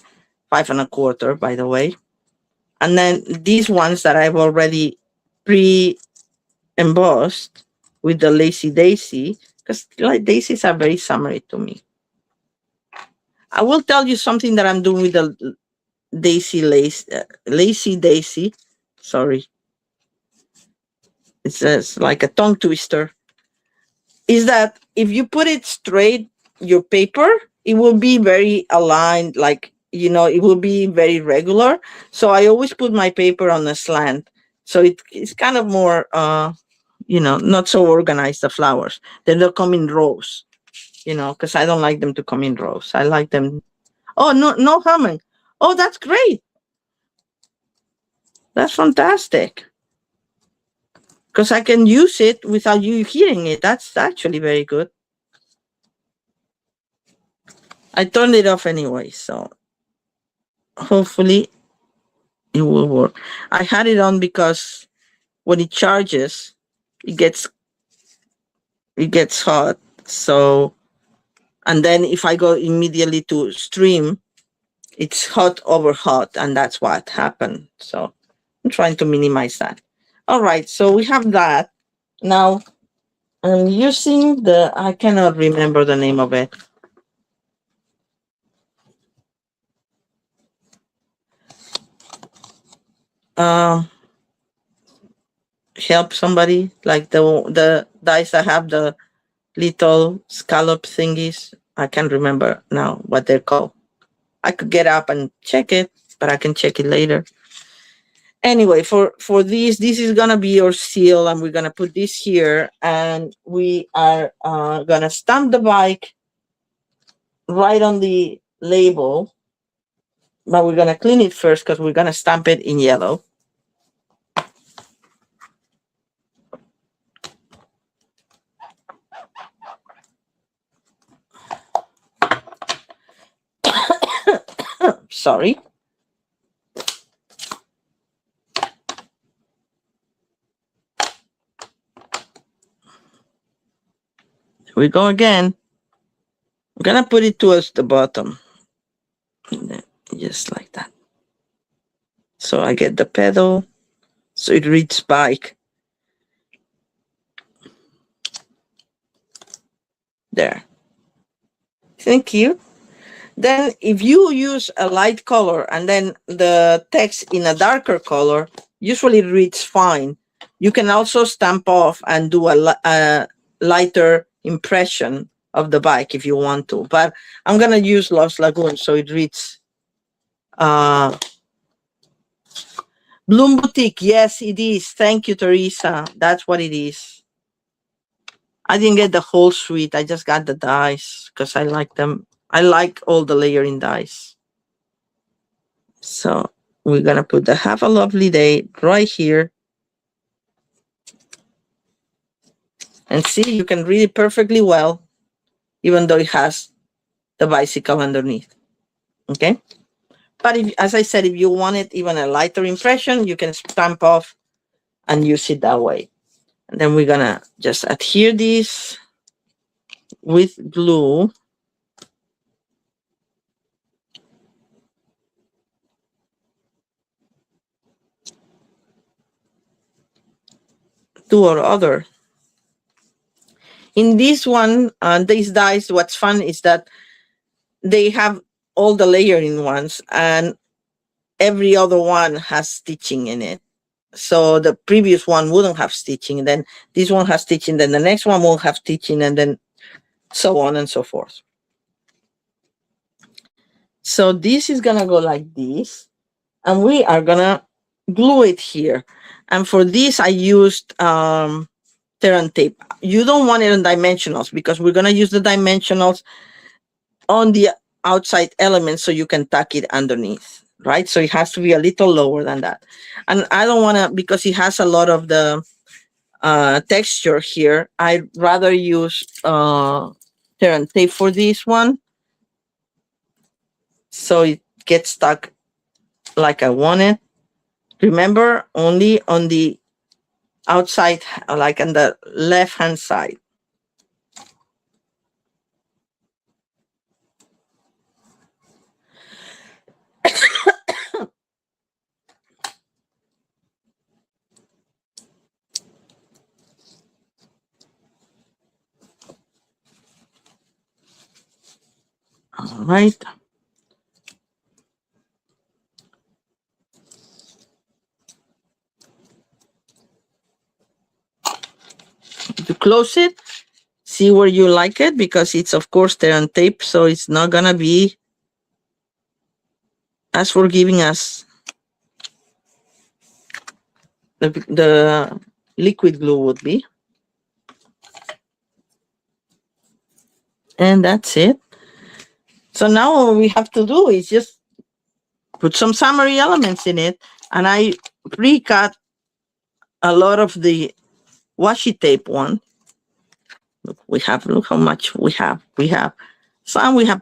Speaker 1: 5 1/4, by the way. And then these ones that I've already pre-embossed with the Lacy Daisy, because like daisies are very summery to me. I will tell you something that I'm doing with the Lacy Daisy. Sorry. It's like a tongue twister. Is that if you put it straight, your paper, it will be very aligned, like, it will be very regular. So I always put my paper on a slant. So it's kind of more, not so organized, the flowers. Then they'll come in rows, because I don't like them to come in rows. I like them. Oh, no humming. Oh, that's great. That's fantastic. Because I can use it without you hearing it. That's actually very good. I turned it off anyway, so hopefully it will work. I had it on because when it charges, it gets hot. So, and then if I go immediately to stream, it's hot over hot, and that's what happened. So I'm trying to minimize that. All right, so we have that. Now I'm using I cannot remember the name of it. Help somebody, like the dice that have the little scallop thingies. I can't remember now what they're called. I could get up and check it, but I can check it later. Anyway, for this is gonna be your seal, and we're gonna put this here, and we are gonna stamp the bike right on the label, but we're gonna clean it first because we're gonna stamp it in yellow. Sorry. Here we go again. I'm gonna put it towards the bottom. Just like that. So I get the pedal. So it reads bike. There. Thank you. Then if you use a light color and then the text in a darker color, usually it reads fine. You can also stamp off and do a lighter impression of the bike if you want to. But I'm going to use Lost Lagoon so it reads Bloom Boutique. Yes, it is. Thank you, Teresa. That's what it is. I didn't get the whole suite. I just got the dies because I like them. I like all the layering dies. So we're going to put the Have a Lovely Day right here. And see, you can read it perfectly well, even though it has the bicycle underneath. Okay? But if, as I said, if you wanted even a lighter impression, you can stamp off and use it that way. And then we're going to just adhere this with glue. To our other. In this one, these dies, what's fun is that they have all the layering ones and every other one has stitching in it. So the previous one wouldn't have stitching, and then this one has stitching, then the next one won't have stitching, and then so on and so forth. So this is gonna go like this, and we are gonna glue it here. And for this, I used tear and tape. You don't want it on dimensionals because we're gonna use the dimensionals on the outside element so you can tuck it underneath, right? So it has to be a little lower than that. And I don't want to, because it has a lot of the texture here, I'd rather use tear and tape for this one so it gets stuck like I want it. Remember, only on the outside, like on the left hand side. All right. To close it, see where you like it, because it's of course tear and tape, so it's not gonna be as forgiving as the liquid glue would be. And that's it. So now what we have to do is just put some summary elements in it, and I pre-cut a lot of the washi tape one. Look how much we have. We have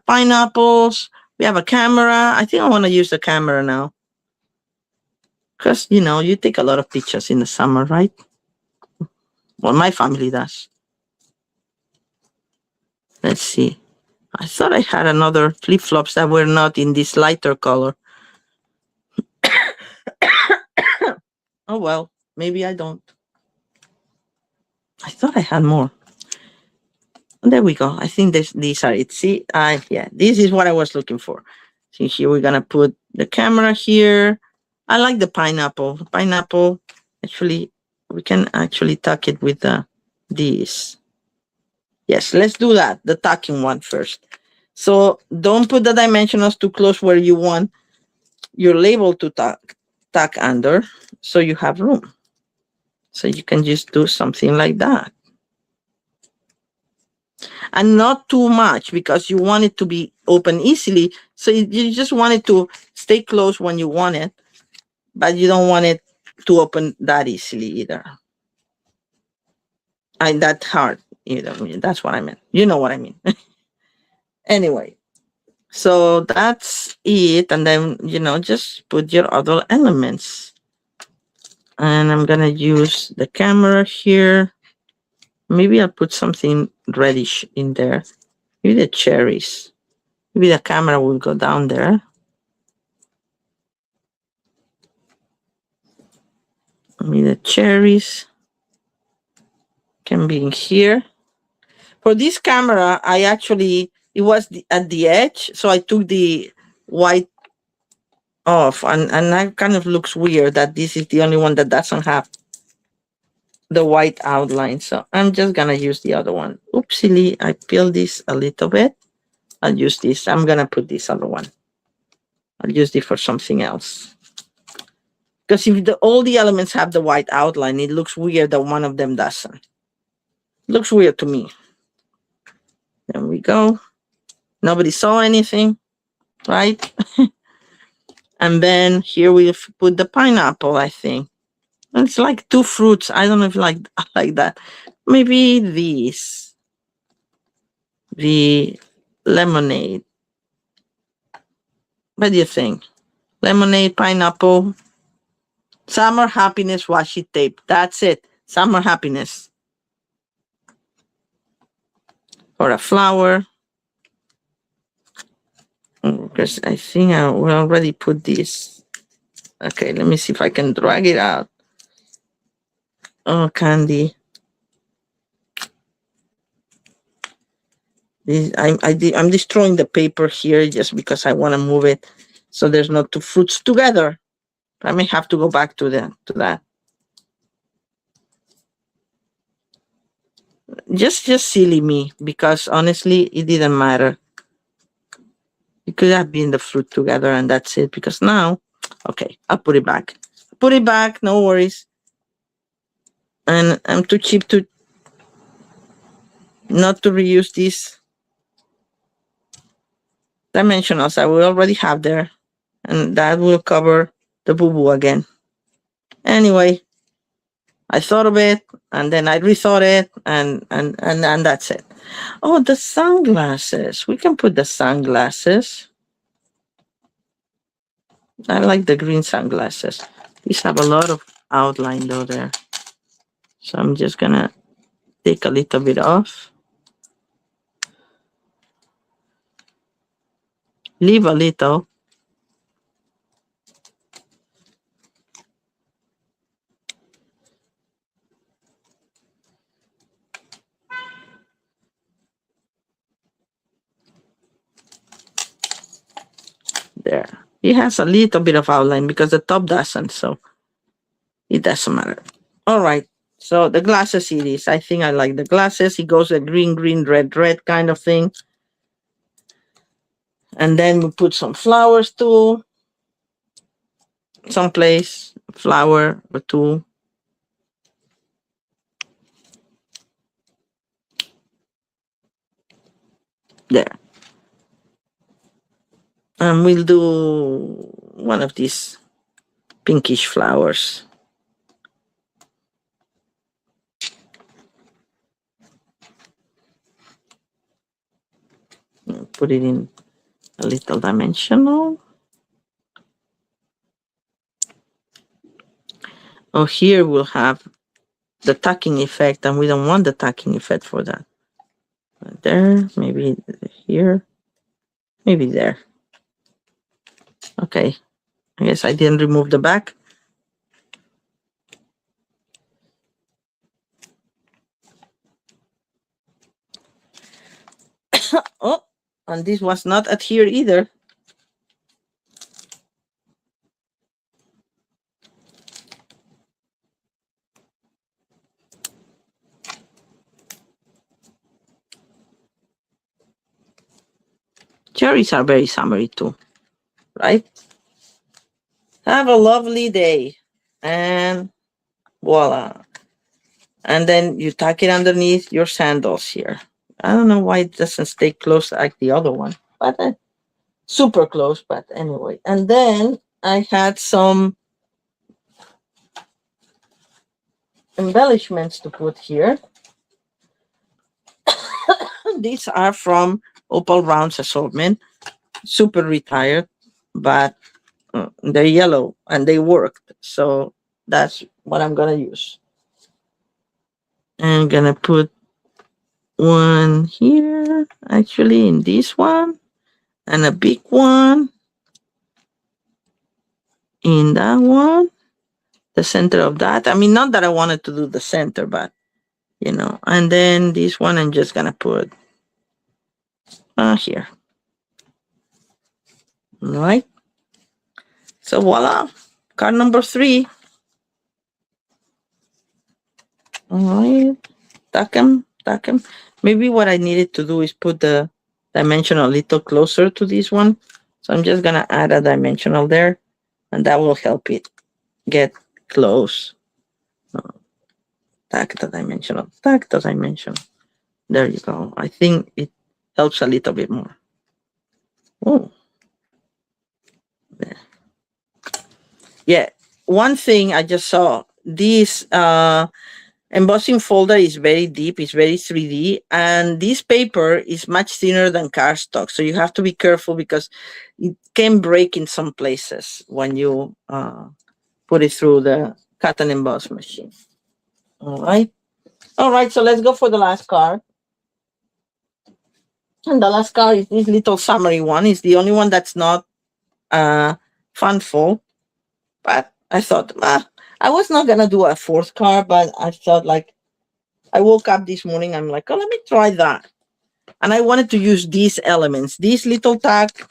Speaker 1: pineapples, we have a camera. I think I want to use the camera now. Because, you know, you take a lot of pictures in the summer, right? Well, my family does. Let's see. I thought I had another flip-flops that were not in this lighter color. Oh, well, maybe I don't. I thought I had more. There we go. I think these are it. See, yeah, this is what I was looking for. See, here we're gonna put the camera here. I like the pineapple. Pineapple, actually, we can actually tuck it with this. Yes, let's do that. The tucking one first. So don't put the dimensionals too close where you want your label to tuck under, so you have room. So you can just do something like that. and not too much because you want it to be open easily. So you just want it to stay closed when you want it, but you don't want it to open that easily either. And that hard either. That's what I meant. You know what I mean. Anyway, so that's it. And then, just put your other elements. And I'm going to use the camera here. Maybe I'll put something reddish in there. Maybe the cherries. Maybe the camera will go down there. Maybe the cherries can be in here. For this camera, it was at the edge, so I took the white off, and that kind of looks weird that this is the only one that doesn't have the white outline. So I'm just gonna use the other one. Oopsie, I peeled this a little bit. I'll use this. I'm gonna put this other one. I'll use it for something else. Because if all the elements have the white outline, it looks weird that one of them doesn't. It looks weird to me. There we go. Nobody saw anything, right? And then here we put the pineapple, I think. It's like two fruits. I don't know if I like that. Maybe these. The lemonade. What do you think? Lemonade, pineapple, summer happiness washi tape. That's it. Summer happiness. Or a flower. Because I think we already put this. Okay, let me see if I can drag it out. Oh, Candy. I'm destroying the paper here just because I want to move it so there's not two fruits together. I may have to go back to that. Just silly me, because honestly, it didn't matter. It could have been the fruit together and that's it, because now, okay, I'll put it back. Put it back, no worries. And I'm too cheap not to reuse these dimensionals that we already have there. And that will cover the boo-boo again. Anyway, I thought of it, and then I rethought it, and that's it. Oh, the sunglasses. We can put the sunglasses. I like the green sunglasses. These have a lot of outline though there. So I'm just gonna take a little bit off. Leave a little. There. It has a little bit of outline because the top doesn't, so it doesn't matter. All right. So the glasses it is. I think I like the glasses. It goes a green, green, red, red kind of thing. And then we put some flowers too. Someplace, a flower or two. There. And we'll do one of these pinkish flowers. Put it in a little dimensional. Oh, here we'll have the tucking effect, and we don't want the tucking effect for that. Right there, maybe here, maybe there. Okay, I guess I didn't remove the back. Oh, and this was not adhere either. Cherries are very summery too, right? Have a lovely day. And voila. And then you tuck it underneath your sandals here. I don't know why it doesn't stay close like the other one, but super close. But anyway, and then I had some embellishments to put here. These are from Opal Round's assortment, super retired, but they're yellow and they worked. So that's what I'm gonna use. I'm gonna put one here, actually, in this one, and a big one in that one, the center of that. I mean, not that I wanted to do the center, but you know, and then this one I'm just gonna put here. All right. So voila, card number 3. All right, tuck him. Maybe what I needed to do is put the dimension a little closer to this one. So I'm just gonna add a dimensional there, and that will help it get close. Tag the dimensional, tag the dimension. There you go. I think it helps a little bit more. Oh, yeah. One thing I just saw, this embossing folder is very deep, it's very 3D, and this paper is much thinner than cardstock. So you have to be careful because it can break in some places when you put it through the cut and emboss machine. All right. All right, so let's go for the last card. And the last card is this little summary one. It's the only one that's not funful. But I thought, I was not going to do a 4th card, but I thought, like, I woke up this morning, I'm like, oh, let me try that. And I wanted to use these elements. These little tags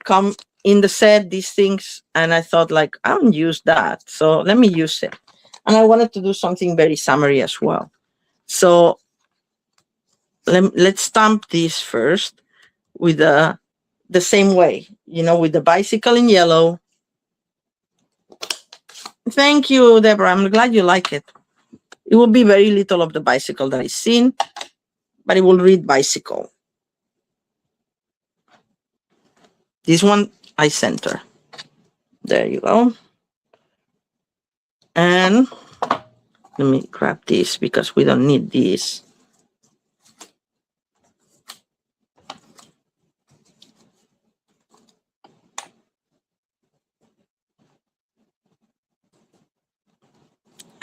Speaker 1: come in the set, these things. And I thought, like, I don't use that. So let me use it. And I wanted to do something very summary as well. So let's stamp this first with the same way, you know, with the bicycle in yellow. Thank you, Deborah. I'm glad you like it. It will be very little of the bicycle that is seen, but it will read bicycle. This one I center. There you go. And let me grab this because we don't need this.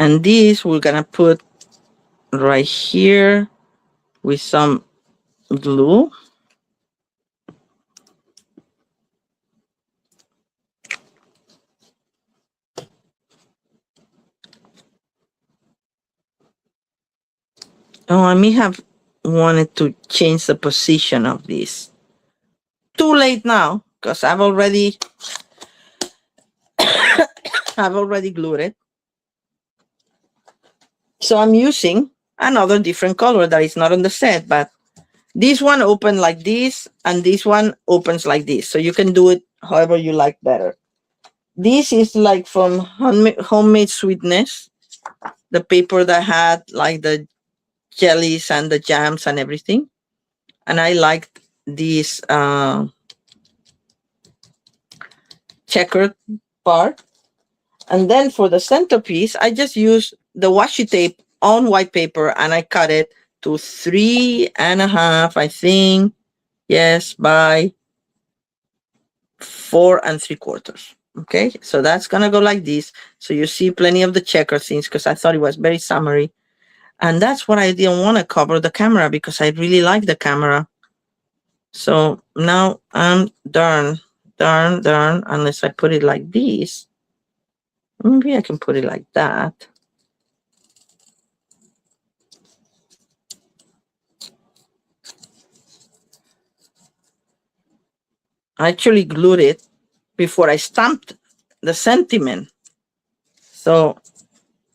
Speaker 1: And this we're gonna put right here with some glue. Oh, I may have wanted to change the position of this. Too late now, because I've already glued it. So I'm using another different color that is not on the set, but this one opens like this, and this one opens like this. So you can do it however you like better. This is like from Homemade Sweetness, the paper that had like the jellies and the jams and everything. And I liked this checkered part. And then for the centerpiece, I just used the washi tape on white paper, and I cut it to 3.5, I think. Yes, by 4 3/4. Okay, so that's gonna go like this. So you see plenty of the checker things because I thought it was very summary. And that's what I didn't want to cover the camera because I really like the camera. So now I'm darn, unless I put it like this. Maybe I can put it like that. I actually glued it before I stamped the sentiment. So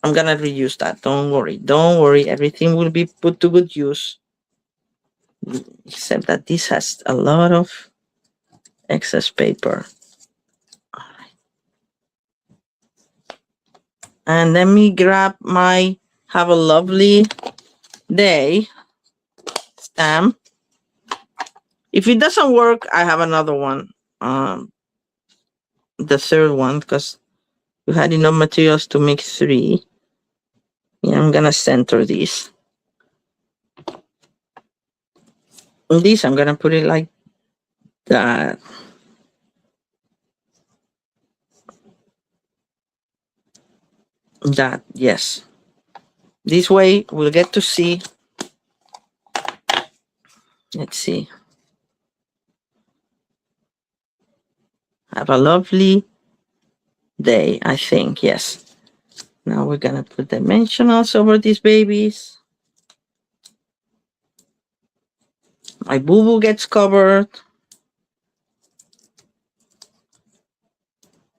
Speaker 1: I'm gonna reuse that. Don't worry. Everything will be put to good use. Except that this has a lot of excess paper. All right. And let me grab have a lovely Day stamp. If it doesn't work, I have another one. The third one, because we had enough materials to make 3. Yeah, I'm gonna center this. And this, I'm gonna put it like that. That, yes. This way we'll get to see. Let's see. Have a lovely day, I think, yes. Now we're gonna put dimensionals over these babies. My boo-boo gets covered.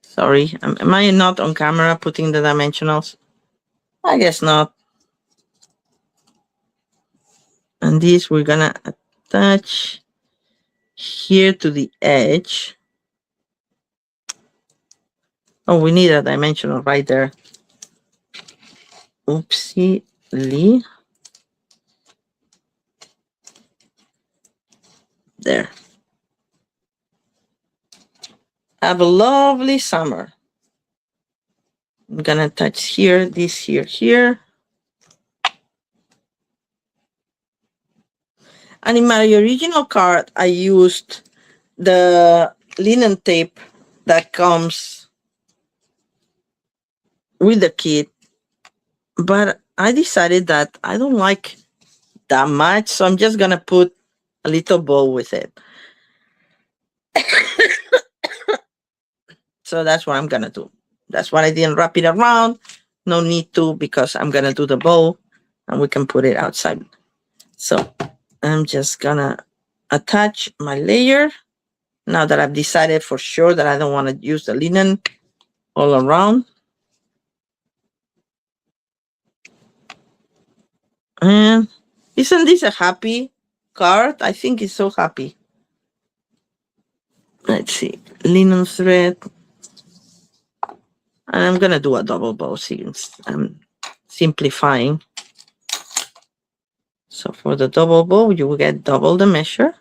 Speaker 1: Sorry, am I not on camera putting the dimensionals? I guess not. And this we're gonna attach here to the edge. Oh, we need a dimensional right there. Oopsie lee. There. Have a lovely summer. I'm gonna attach here, this here. And in my original card, I used the linen tape that comes with the kit, but I decided that I don't like that much, so I'm just gonna put a little bow with it. So that's what I'm gonna do. That's why I didn't wrap it around. No need to, because I'm gonna do the bow and we can put it outside. So I'm just gonna attach my layer. Now that I've decided for sure that I don't want to use the linen all around. And isn't this a happy card? I think it's so happy. Let's see, linen thread. And I'm gonna do a double bow since I'm simplifying. So for the double bow, you will get double the measure.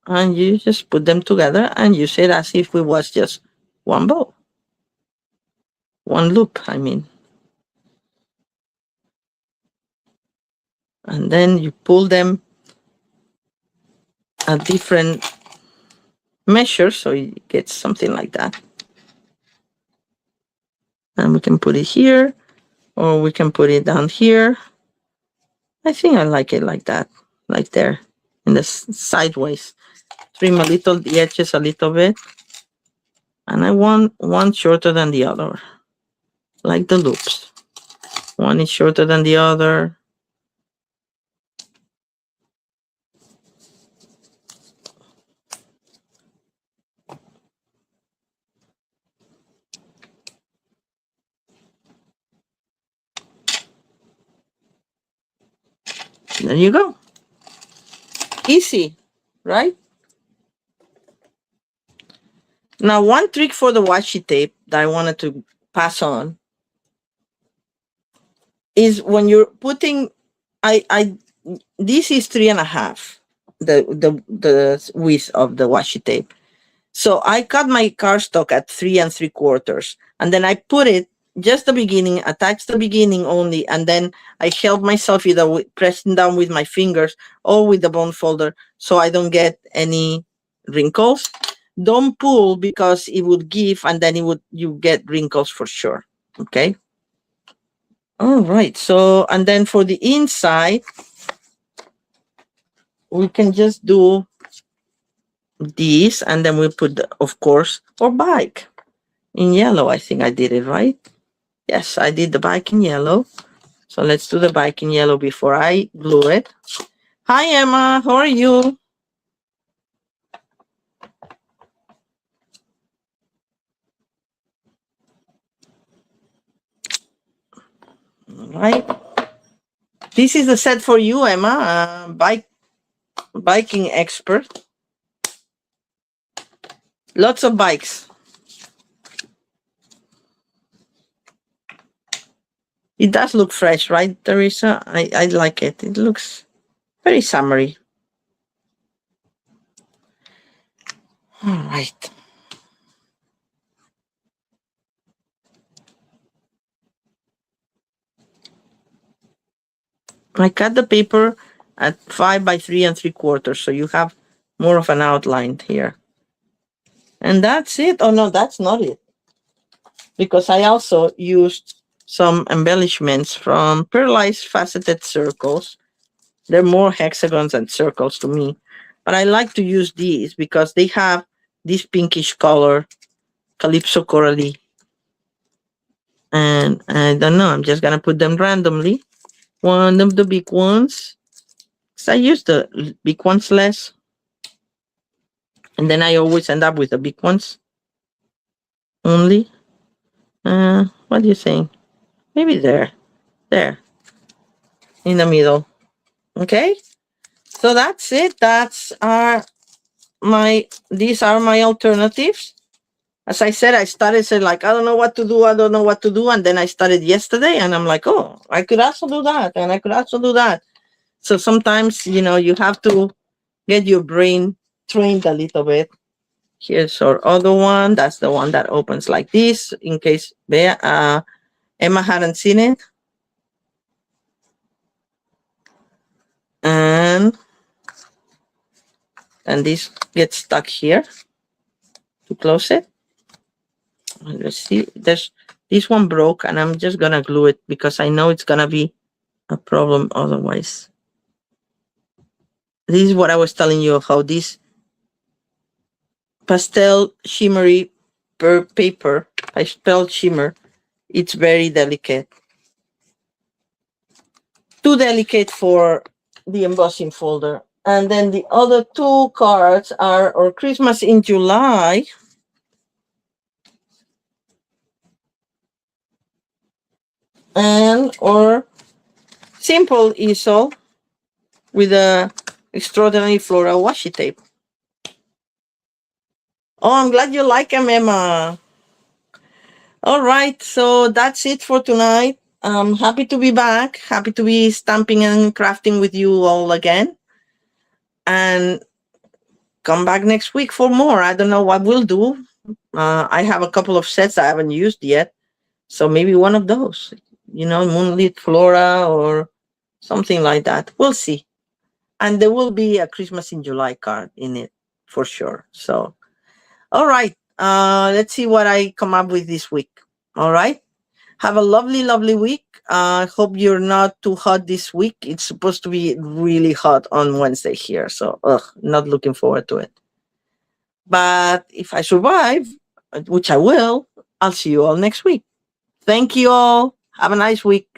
Speaker 1: And you just put them together and use it as if it was just one bow. One loop, I mean. And then you pull them at different measures, so you get something like that. And we can put it here, or we can put it down here. I think I like it like that, like there, in the sideways. Trim the edges a little bit. And I want one shorter than the other, like the loops. One is shorter than the other. There you go. Easy, right? Now, one trick for the washi tape that I wanted to pass on is when you're putting, this is 3.5, the width of the washi tape. So I cut my cardstock at 3 3/4, and then I put it just the beginning, attach the beginning only, and then I help myself either pressing down with my fingers or with the bond folder so I don't get any wrinkles. Don't pull, because it would give, and then you get wrinkles for sure. Okay. All right. So, and then for the inside, we can just do this, and then we put, of course, our bike in yellow. I think I did it right. Yes, I did the bike in yellow. So let's do the bike in yellow before I glue it. Hi, Emma. How are you? All right. This is the set for you, Emma. Biking expert. Lots of bikes. It does look fresh, right, Teresa? I like it. It looks very summery. All right. I cut the paper at 5 by 3 3/4, so you have more of an outline here. And that's it. Oh no, that's not it. Because I also used some embellishments from pearlized faceted circles. They're more hexagons than circles to me. But I like to use these because they have this pinkish color, Calypso Coralie. And I don't know, I'm just gonna put them randomly. One of the big ones. So I use the big ones less. And then I always end up with the big ones only. What do you think? Maybe there. There. In the middle. Okay? So that's it. These are my alternatives. As I said, I started saying like, I don't know what to do. I don't know what to do. And then I started yesterday and I'm like, oh, I could also do that. And I could also do that. So sometimes, you have to get your brain trained a little bit. Here's our other one. That's the one that opens like this in case Emma hadn't seen it. And this gets stuck here to close it. Let's see. This one broke and I'm just gonna glue it because I know it's gonna be a problem otherwise. This is what I was telling you, how this pastel shimmery paper, pastel shimmer, it's very delicate. Too delicate for the embossing folder. And then the other two cards are our Christmas in July. And or simple easel with a extraordinary floral washi tape. Oh, I'm glad you like them, Emma. All right, so that's it for tonight. I'm happy to be back. Happy to be stamping and crafting with you all again. And come back next week for more. I don't know what we'll do. I have a couple of sets I haven't used yet. So maybe one of those, Moonlit Flora or something like that. We'll see. And there will be a Christmas in July card in it for sure. So, all right. Let's see what I come up with this week. All right. Have a lovely, lovely week. I hope you're not too hot this week. It's supposed to be really hot on Wednesday here. So, not looking forward to it. But if I survive, which I will, I'll see you all next week. Thank you all. Have a nice week.